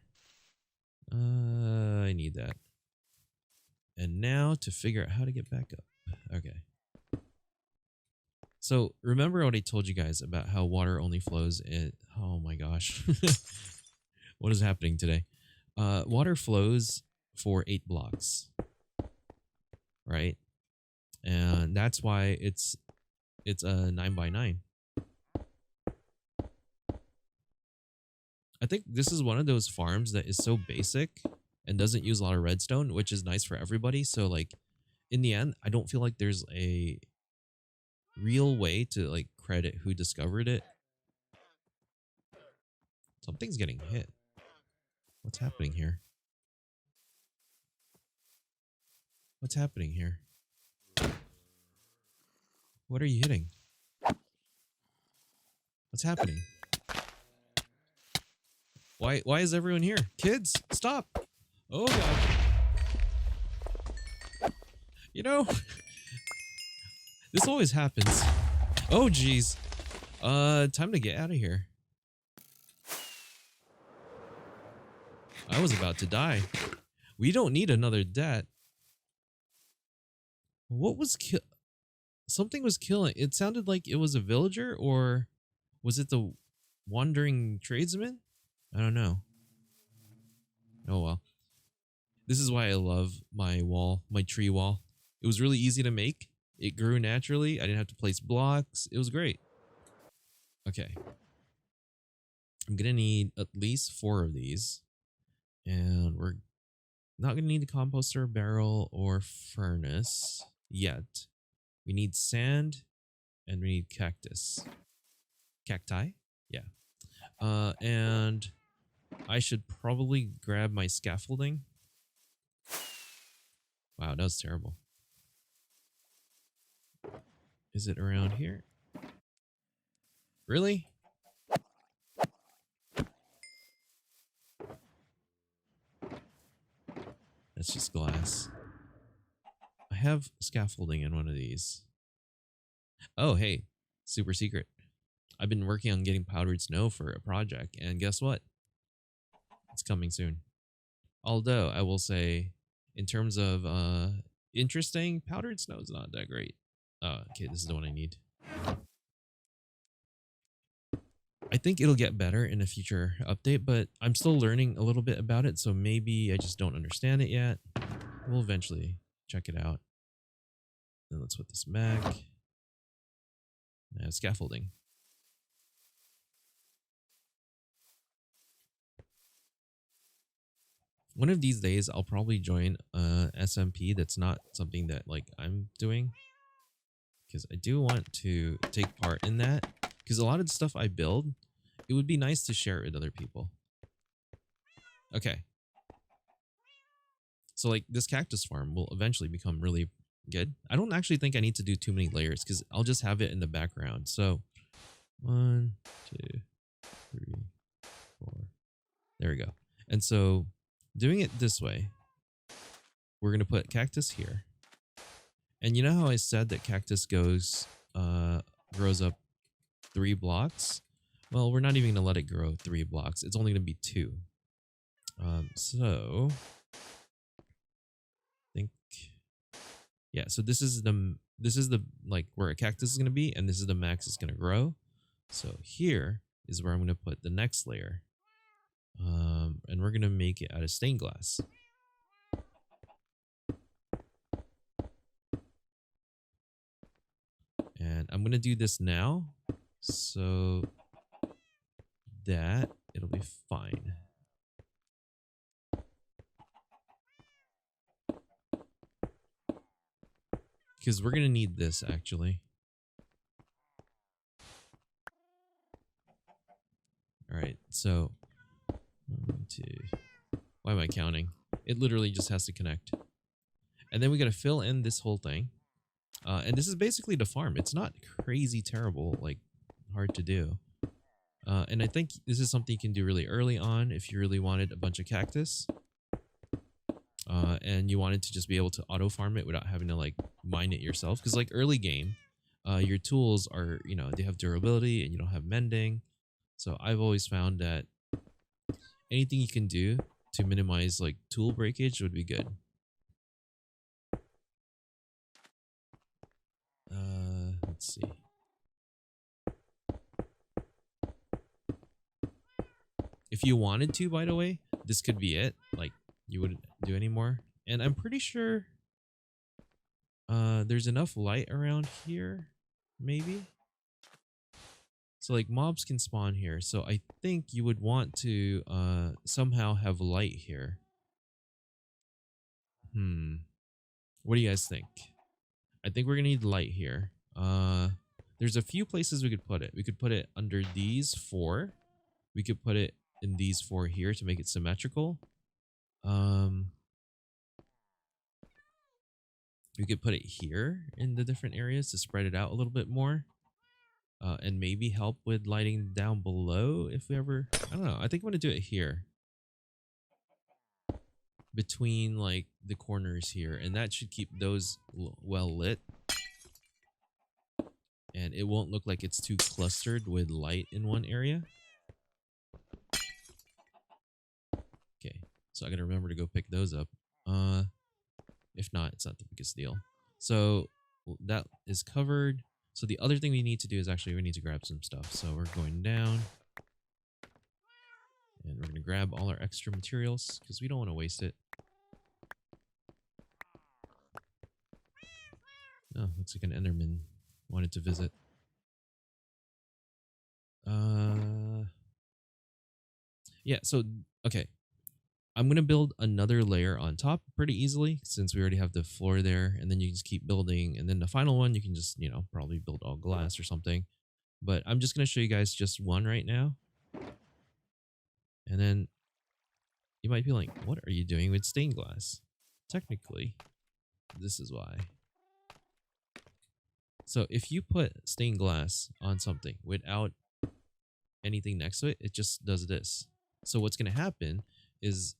I need that. And now to figure out how to get back up. Okay. So remember what I told you guys about how water only flows in, oh my gosh. What is happening today? Water flows for 8 blocks. Right? And that's why it's a 9x9. I think this is one of those farms that is so basic and doesn't use a lot of redstone, which is nice for everybody. So like in the end, I don't feel like there's a real way to like credit who discovered it. Something's getting hit. What's happening here? What's happening here? What are you hitting? What's happening? Why is everyone here? Kids, stop. Oh god. You know, this always happens. Oh geez. Time to get out of here. I was about to die. We don't need another debt. What was something was killing? It sounded like it was a villager, or was it the wandering tradesman? I don't know. Oh well. This is why I love my wall, my tree wall. It was really easy to make. It grew naturally. I didn't have to place blocks. It was great. Okay. I'm going to need at least 4 of these. And we're not going to need a composter, barrel, or furnace yet. We need sand and we need cactus. Cacti? Yeah. And I should probably grab my scaffolding. Wow, that was terrible. Is it around here? Really? That's just glass. I have scaffolding in one of these. Oh, hey, super secret. I've been working on getting powdered snow for a project, and guess what? It's coming soon. Although, I will say, in terms of interesting, powdered snow is not that great. Okay, this is the one I need. I think it'll get better in a future update, but I'm still learning a little bit about it, so maybe I just don't understand it yet. We'll eventually check it out. Then let's put this back. Now scaffolding. One of these days, I'll probably join SMP. That's not something that like I'm doing, because I do want to take part in that. Because a lot of the stuff I build, it would be nice to share it with other people. Okay. So like this cactus farm will eventually become really good. I don't actually think I need to do too many layers because I'll just have it in the background. So 1, 2, 3, 4. There we go. And so doing it this way, we're going to put cactus here. And you know how I said that cactus grows up 3 blocks? Well, we're not even going to let it grow 3 blocks. It's only going to be 2. So I think, yeah, so this is the like where a cactus is going to be, and this is the max it's going to grow. So here is where I'm going to put the next layer. And we're going to make it out of stained glass. And I'm going to do this now so that it'll be fine. Because we're going to need this actually. All right, so 1, 2. Why am I counting? It literally just has to connect. And then we got to fill in this whole thing. And this is basically the farm. It's not crazy terrible, like hard to do. And I think this is something you can do really early on if you really wanted a bunch of cactus. And you wanted to just be able to auto farm it without having to like mine it yourself. Because like early game, your tools are, they have durability and you don't have mending. So I've always found that anything you can do to minimize like tool breakage would be good. Let's see. If you wanted to, by the way, this could be it. Like you wouldn't do any more. And I'm pretty sure there's enough light around here, maybe. So like mobs can spawn here. So I think you would want to somehow have light here. What do you guys think? I think we're gonna need light here. There's a few places we could put it. We could put it under these 4. We could put it in these 4 here to make it symmetrical. We could put it here in the different areas to spread it out a little bit more. And maybe help with lighting down below if we ever, I don't know. I think I'm going to do it here. Between like the corners here. And that should keep those well lit. And it won't look like it's too clustered with light in one area. Okay, so I gotta remember to go pick those up. If not, it's not the biggest deal. So that is covered. So the other thing we need to do is actually we need to grab some stuff. So we're going down. And we're gonna grab all our extra materials because we don't want to waste it. Oh, looks like an Enderman wanted to visit. Yeah, so okay. I'm gonna build another layer on top pretty easily since we already have the floor there, and then you just keep building, and then the final one you can just, probably build all glass or something. But I'm just gonna show you guys just one right now. And then you might be like, what are you doing with stained glass? Technically, this is why. So if you put stained glass on something without anything next to it, it just does this. So what's going to happen is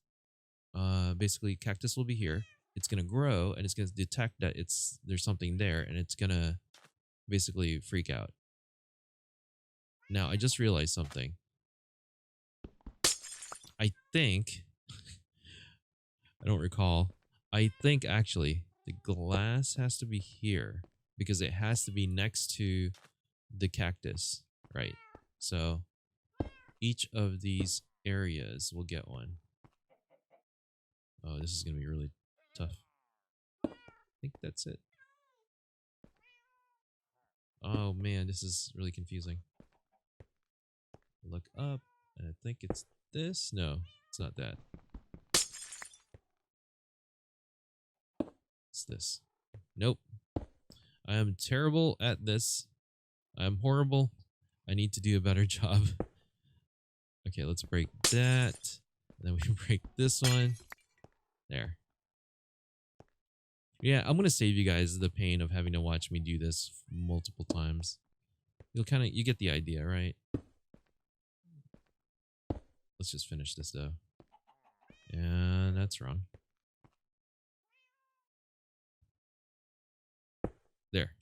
basically cactus will be here. It's going to grow and it's going to detect that there's something there, and it's going to basically freak out. Now, I just realized something. I think, I don't recall. I think actually the glass has to be here because it has to be next to the cactus, right? So each of these areas will get one. Oh, this is going to be really tough. I think that's it. Oh man, this is really confusing. Look up, and I think it's this. No, it's not that. It's this. Nope. I am terrible at this. I'm horrible. I need to do a better job. Okay, let's break that. And then we break this one. There. Yeah, I'm going to save you guys the pain of having to watch me do this multiple times. You get the idea, right? Let's just finish this though. And that's wrong. There.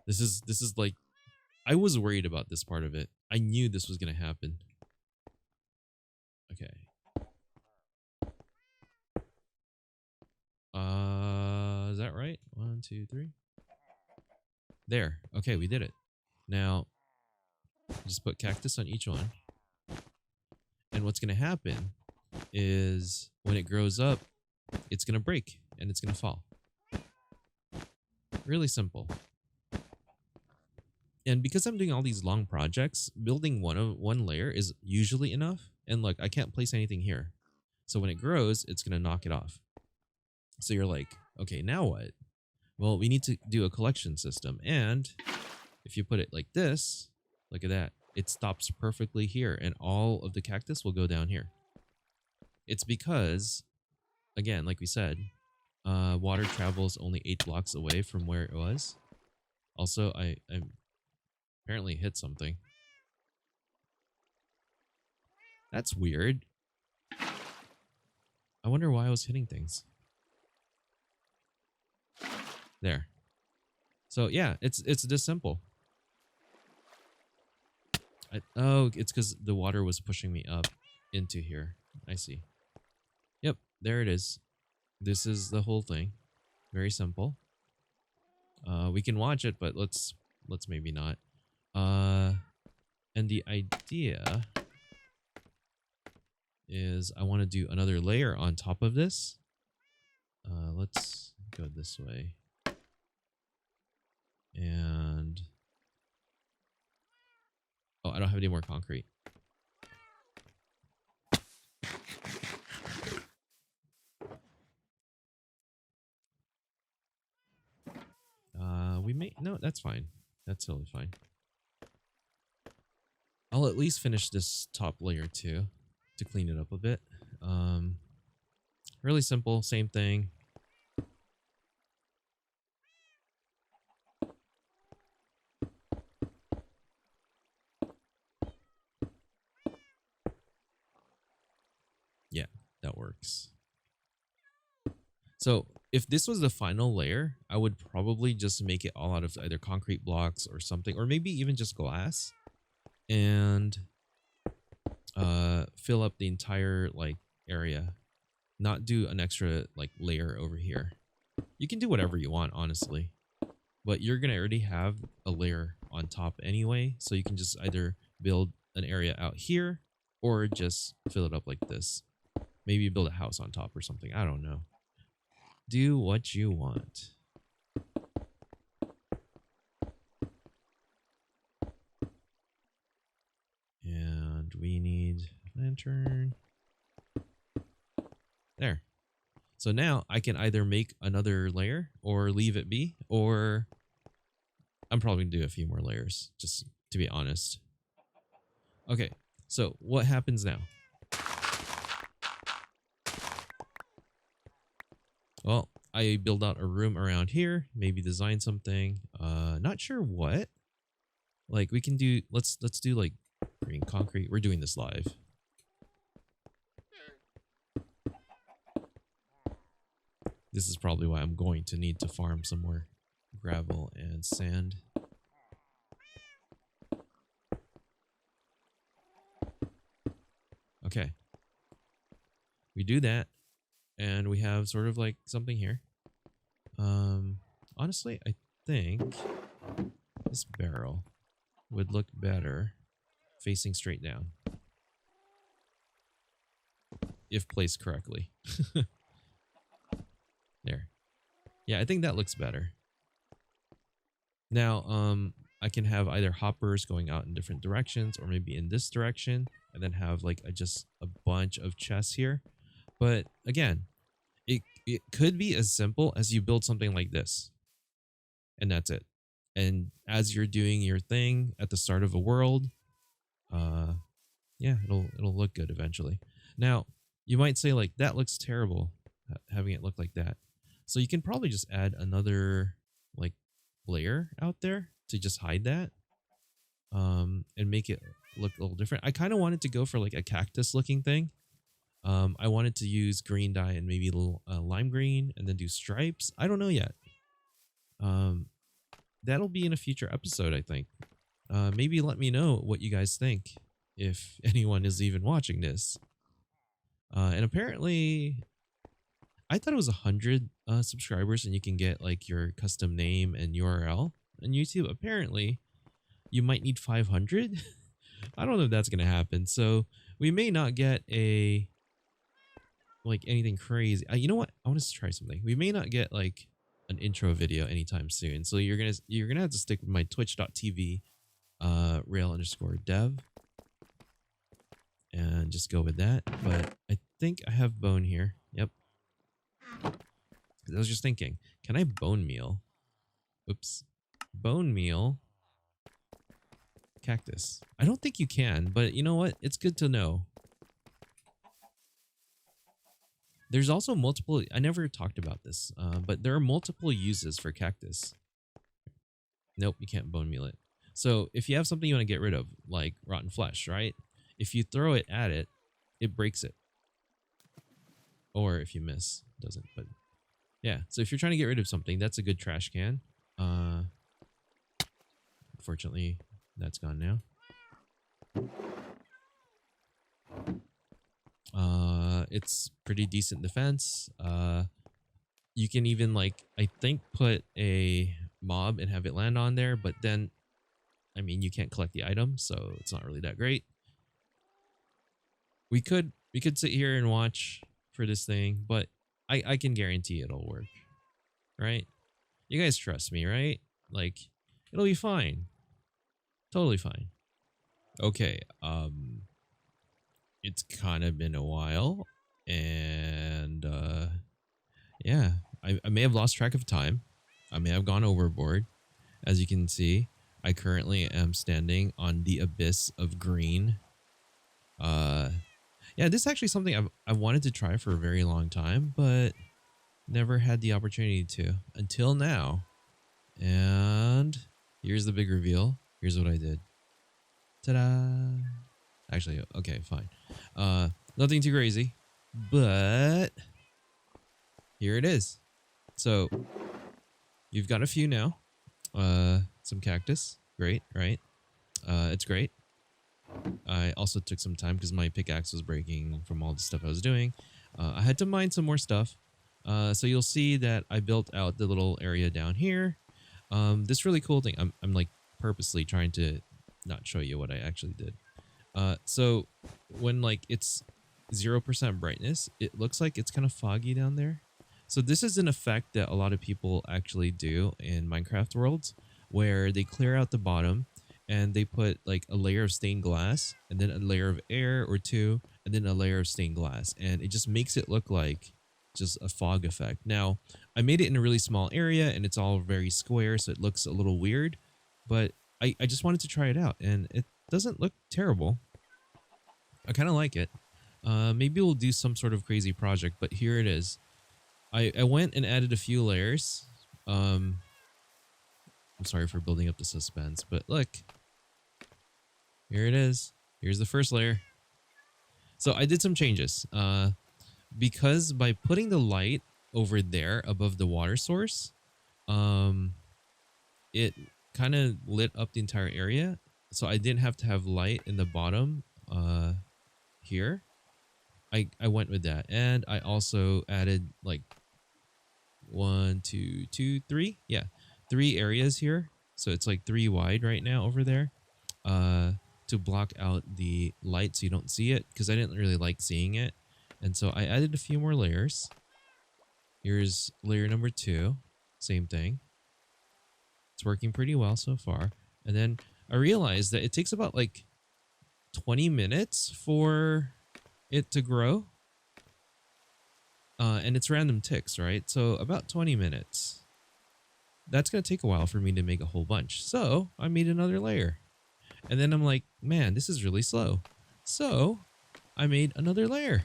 This is like, I was worried about this part of it. I knew this was gonna happen. Okay. Is that right? 1, 2, 3. There. Okay, we did it. Now, just put cactus on each one. And what's gonna happen is when it grows up, it's gonna break and it's gonna fall. Really simple. And because I'm doing all these long projects, building one layer is usually enough. And look, I can't place anything here. So when it grows, it's gonna knock it off. So you're like, okay, now what? Well, we need to do a collection system. And if you put it like this, look at that. It stops perfectly here and all of the cactus will go down here. It's because, again, like we said, water travels only 8 blocks away from where it was. Also, I apparently hit something. That's weird. I wonder why I was hitting things. There. So yeah, it's this simple. Oh, it's because the water was pushing me up into here. I see. Yep, there it is. This is the whole thing. Very simple. We can watch it, but let's maybe not. And the idea is I want to do another layer on top of this. Let's go this way. And oh, I don't have any more concrete. We may, no, that's fine. That's totally fine. I'll at least finish this top layer too to clean it up a bit. Really simple, same thing. Yeah, that works. So if this was the final layer, I would probably just make it all out of either concrete blocks or something, or maybe even just glass, and fill up the entire like area. Not do an extra like layer over here. You can do whatever you want, honestly, but you're gonna already have a layer on top anyway, so you can just either build an area out here or just fill it up like this. Maybe build a house on top or something. I don't know. Do what you want. And we need lantern. There. So now I can either make another layer or leave it be, or I'm probably gonna do a few more layers, just to be honest. Okay, so what happens now? Well, I build out a room around here, maybe design something. Not sure what. Like we can do, let's do like green concrete. We're doing this live. This is probably why I'm going to need to farm some more gravel and sand. Okay. We do that, and we have sort of like something here. Honestly, I think this barrel would look better facing straight down if placed correctly. There. Yeah, I think that looks better. Now, I can have either hoppers going out in different directions or maybe in this direction, and then have like just a bunch of chests here. But again, it could be as simple as you build something like this. And that's it. And as you're doing your thing at the start of a world, yeah, it'll look good eventually. Now, you might say like that looks terrible, having it look like that. So you can probably just add another like layer out there to just hide that, and make it look a little different. I kind of wanted to go for like a cactus looking thing, I wanted to use green dye and maybe a little lime green and then do stripes. I don't know yet. Um, that'll be in a future episode, I think. Maybe let me know what you guys think if anyone is even watching this. And apparently, I thought it was 100 subscribers and you can get like your custom name and URL on YouTube. Apparently, you might need 500. I don't know if that's going to happen. So we may not get a like anything crazy. You know what? I want to try something. We may not get like an intro video anytime soon. So you're gonna have to stick with my twitch.tv rail_dev and just go with that. But I think I have bone here. Yep. I was just thinking, can I bone meal? Oops. Bone meal cactus. I don't think you can, but you know what? It's good to know. There's also multiple, I never talked about this, but there are multiple uses for cactus. Nope, you can't bone meal it. So if you have something you want to get rid of, like rotten flesh, right? If you throw it at it, it breaks it. Or if you miss, it doesn't. But yeah, so if you're trying to get rid of something, that's a good trash can. Unfortunately, that's gone now. It's pretty decent defense. You can even like, I think, put a mob and have it land on there, but then, I mean, you can't collect the item, so it's not really that great. We could sit here and watch for this thing, but I can guarantee it'll work, right? You guys trust me, right? Like, it'll be fine. Totally fine. Okay, it's kind of been a while, and yeah, I may have lost track of time. I may have gone overboard. As you can see, I currently am standing on the abyss of green. Yeah, this is actually something I've wanted to try for a very long time, but never had the opportunity to until now. And here's the big reveal. Here's what I did. Ta-da! Actually, okay, fine. Nothing too crazy, but here it is. So you've got a few now. Some cactus. Great, right? It's great. I also took some time because my pickaxe was breaking from all the stuff I was doing. I had to mine some more stuff. So you'll see that I built out the little area down here. This really cool thing. I'm like purposely trying to not show you what I actually did. So when like it's 0% brightness, it looks like it's kind of foggy down there. So this is an effect that a lot of people actually do in Minecraft worlds, where they clear out the bottom and they put like a layer of stained glass and then a layer of air or two and then a layer of stained glass, and it just makes it look like just a fog effect. Now, I made it in a really small area and it's all very square, so it looks a little weird, but I just wanted to try it out and it doesn't look terrible. I kind of like it. Maybe we'll do some sort of crazy project, but here it is. I went and added a few layers. I'm sorry for building up the suspense, but look. Here it is. Here's the first layer. So I did some changes. Because by putting the light over there above the water source, it kind of lit up the entire area. So I didn't have to have light in the bottom here. I went with that. And I also added like 1, 2, 2, 3. Yeah, 3 areas here. So it's like 3 wide right now over there to block out the light so you don't see it, because I didn't really like seeing it. And so I added a few more layers. Here's layer number 2. Same thing. It's working pretty well so far. And then I realized that it takes about like 20 minutes for it to grow. And it's random ticks, right? So about 20 minutes. That's going to take a while for me to make a whole bunch. So I made another layer. And then I'm like, man, this is really slow. So I made another layer.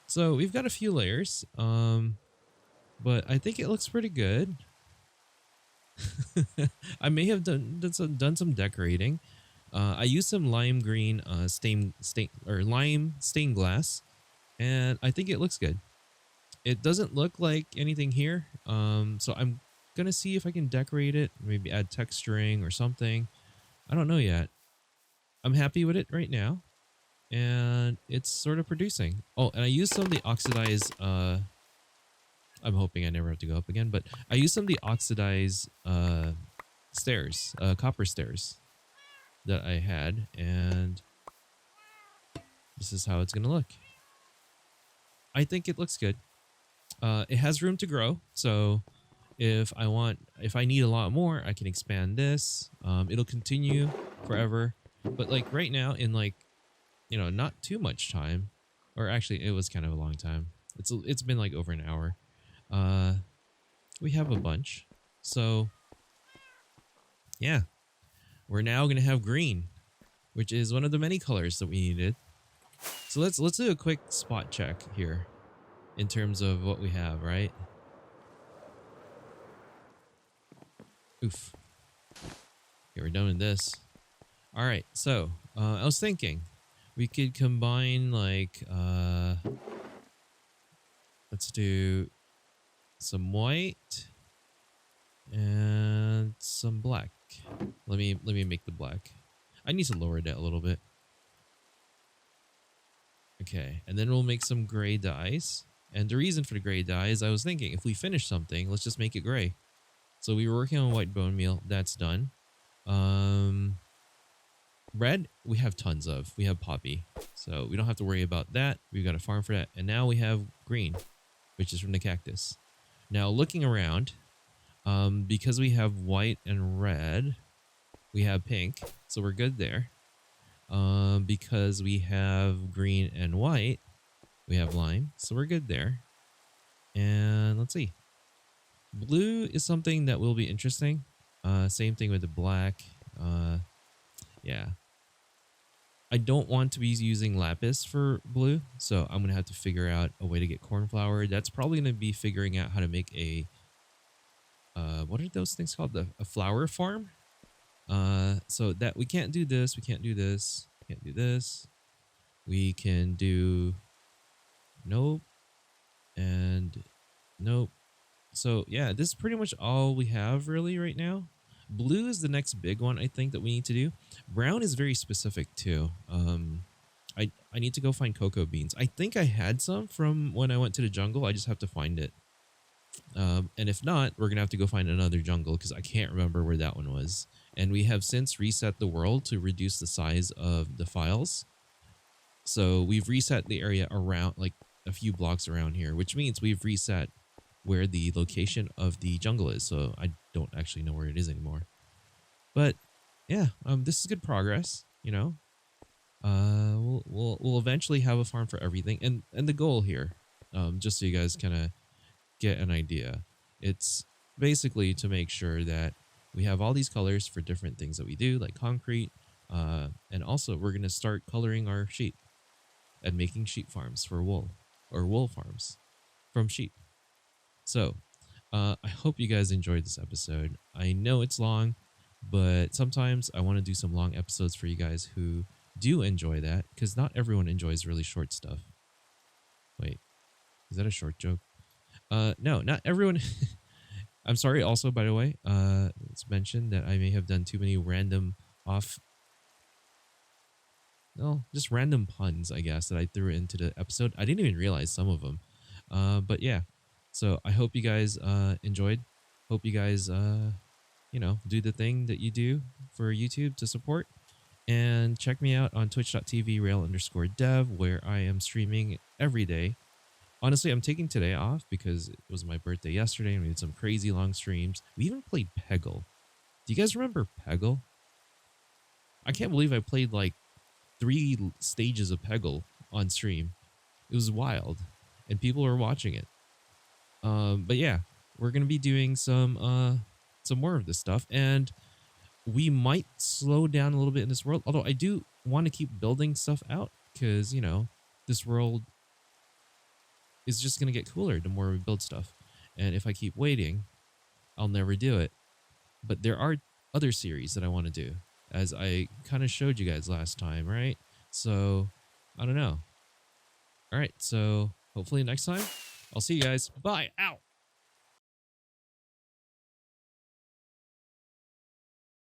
So we've got a few layers. But I think it looks pretty good. I may have done some decorating. I used some lime green lime stained glass, and I think it looks good. It doesn't look like anything here, so I'm gonna see if I can decorate it, maybe add texturing or something. I don't know yet. I'm happy with it right now, and it's sort of producing. Oh, and I used some of the oxidized. I'm hoping I never have to go up again, but I used some of the oxidized stairs, copper stairs that I had, and this is how it's gonna look. I think it looks good. It has room to grow, so if I need a lot more, I can expand this. It'll continue forever, but like right now, in like, you know, not too much time, or actually, it was kind of a long time. It's been like over an hour. We have a bunch, so yeah, we're now gonna have green, which is one of the many colors that we needed. So let's do a quick spot check here in terms of what we have, right? Oof. Okay, we're done with this. All right, so I was thinking we could combine like let's do some white and some black. Let me make the black. I need to lower that a little bit. Okay, and then we'll make some gray dyes. And the reason for the gray dye is I was thinking if we finish something, let's just make it gray. So we were working on white bone meal. That's done. Red, we have tons of. We have poppy. So we don't have to worry about that. We've got a farm for that. And now we have green, which is from the cactus. Now looking around, because we have white and red, we have pink. So we're good there. Because we have green and white, we have lime. So we're good there. And let's see. Blue is something that will be interesting. Same thing with the black. Yeah. I don't want to be using lapis for blue, so I'm going to have to figure out a way to get cornflower. That's probably going to be figuring out how to make a, what are those things called? A flower farm? So that we can't do this, we can't do this, we can't do this. We can do nope and nope. So yeah, this is pretty much all we have really right now. Blue is the next big one I think that we need to do. Brown is very specific too. I need to go find cocoa beans. I think I had some from when I went to the jungle. I just have to find it. And if not, we're gonna have to go find another jungle because I can't remember where that one was. And we have since reset the world to reduce the size of the files. So we've reset the area around like a few blocks around here, which means we've reset where the location of the jungle is. So I don't actually know where it is anymore. But yeah, this is good progress, you know. We'll eventually have a farm for everything. And the goal here, just so you guys kind of get an idea, it's basically to make sure that we have all these colors for different things that we do, like concrete. And also we're going to start coloring our sheep and making sheep farms for wool, or wool farms from sheep. So I hope you guys enjoyed this episode. I know it's long, but sometimes I want to do some long episodes for you guys who do enjoy that, because not everyone enjoys really short stuff. Wait, is that a short joke? No, not everyone. I'm sorry also, by the way, it's mentioned that I may have done too many random just random puns, I guess, that I threw into the episode. I didn't even realize some of them. But yeah, so I hope you guys enjoyed. Hope you guys, do the thing that you do for YouTube to support. And check me out on twitch.tv/rail_dev, where I am streaming every day. Honestly, I'm taking today off because it was my birthday yesterday and we did some crazy long streams. We even played Peggle. Do you guys remember Peggle? I can't believe I played like 3 stages of Peggle on stream. It was wild and people were watching it. But yeah, we're going to be doing some more of this stuff, and we might slow down a little bit in this world. Although I do want to keep building stuff out because, you know, this world is just going to get cooler the more we build stuff. And if I keep waiting, I'll never do it. But there are other series that I want to do. as I kind of showed you guys last time, right? So, I don't know. All right, so hopefully next time, I'll see you guys. Bye. Ow.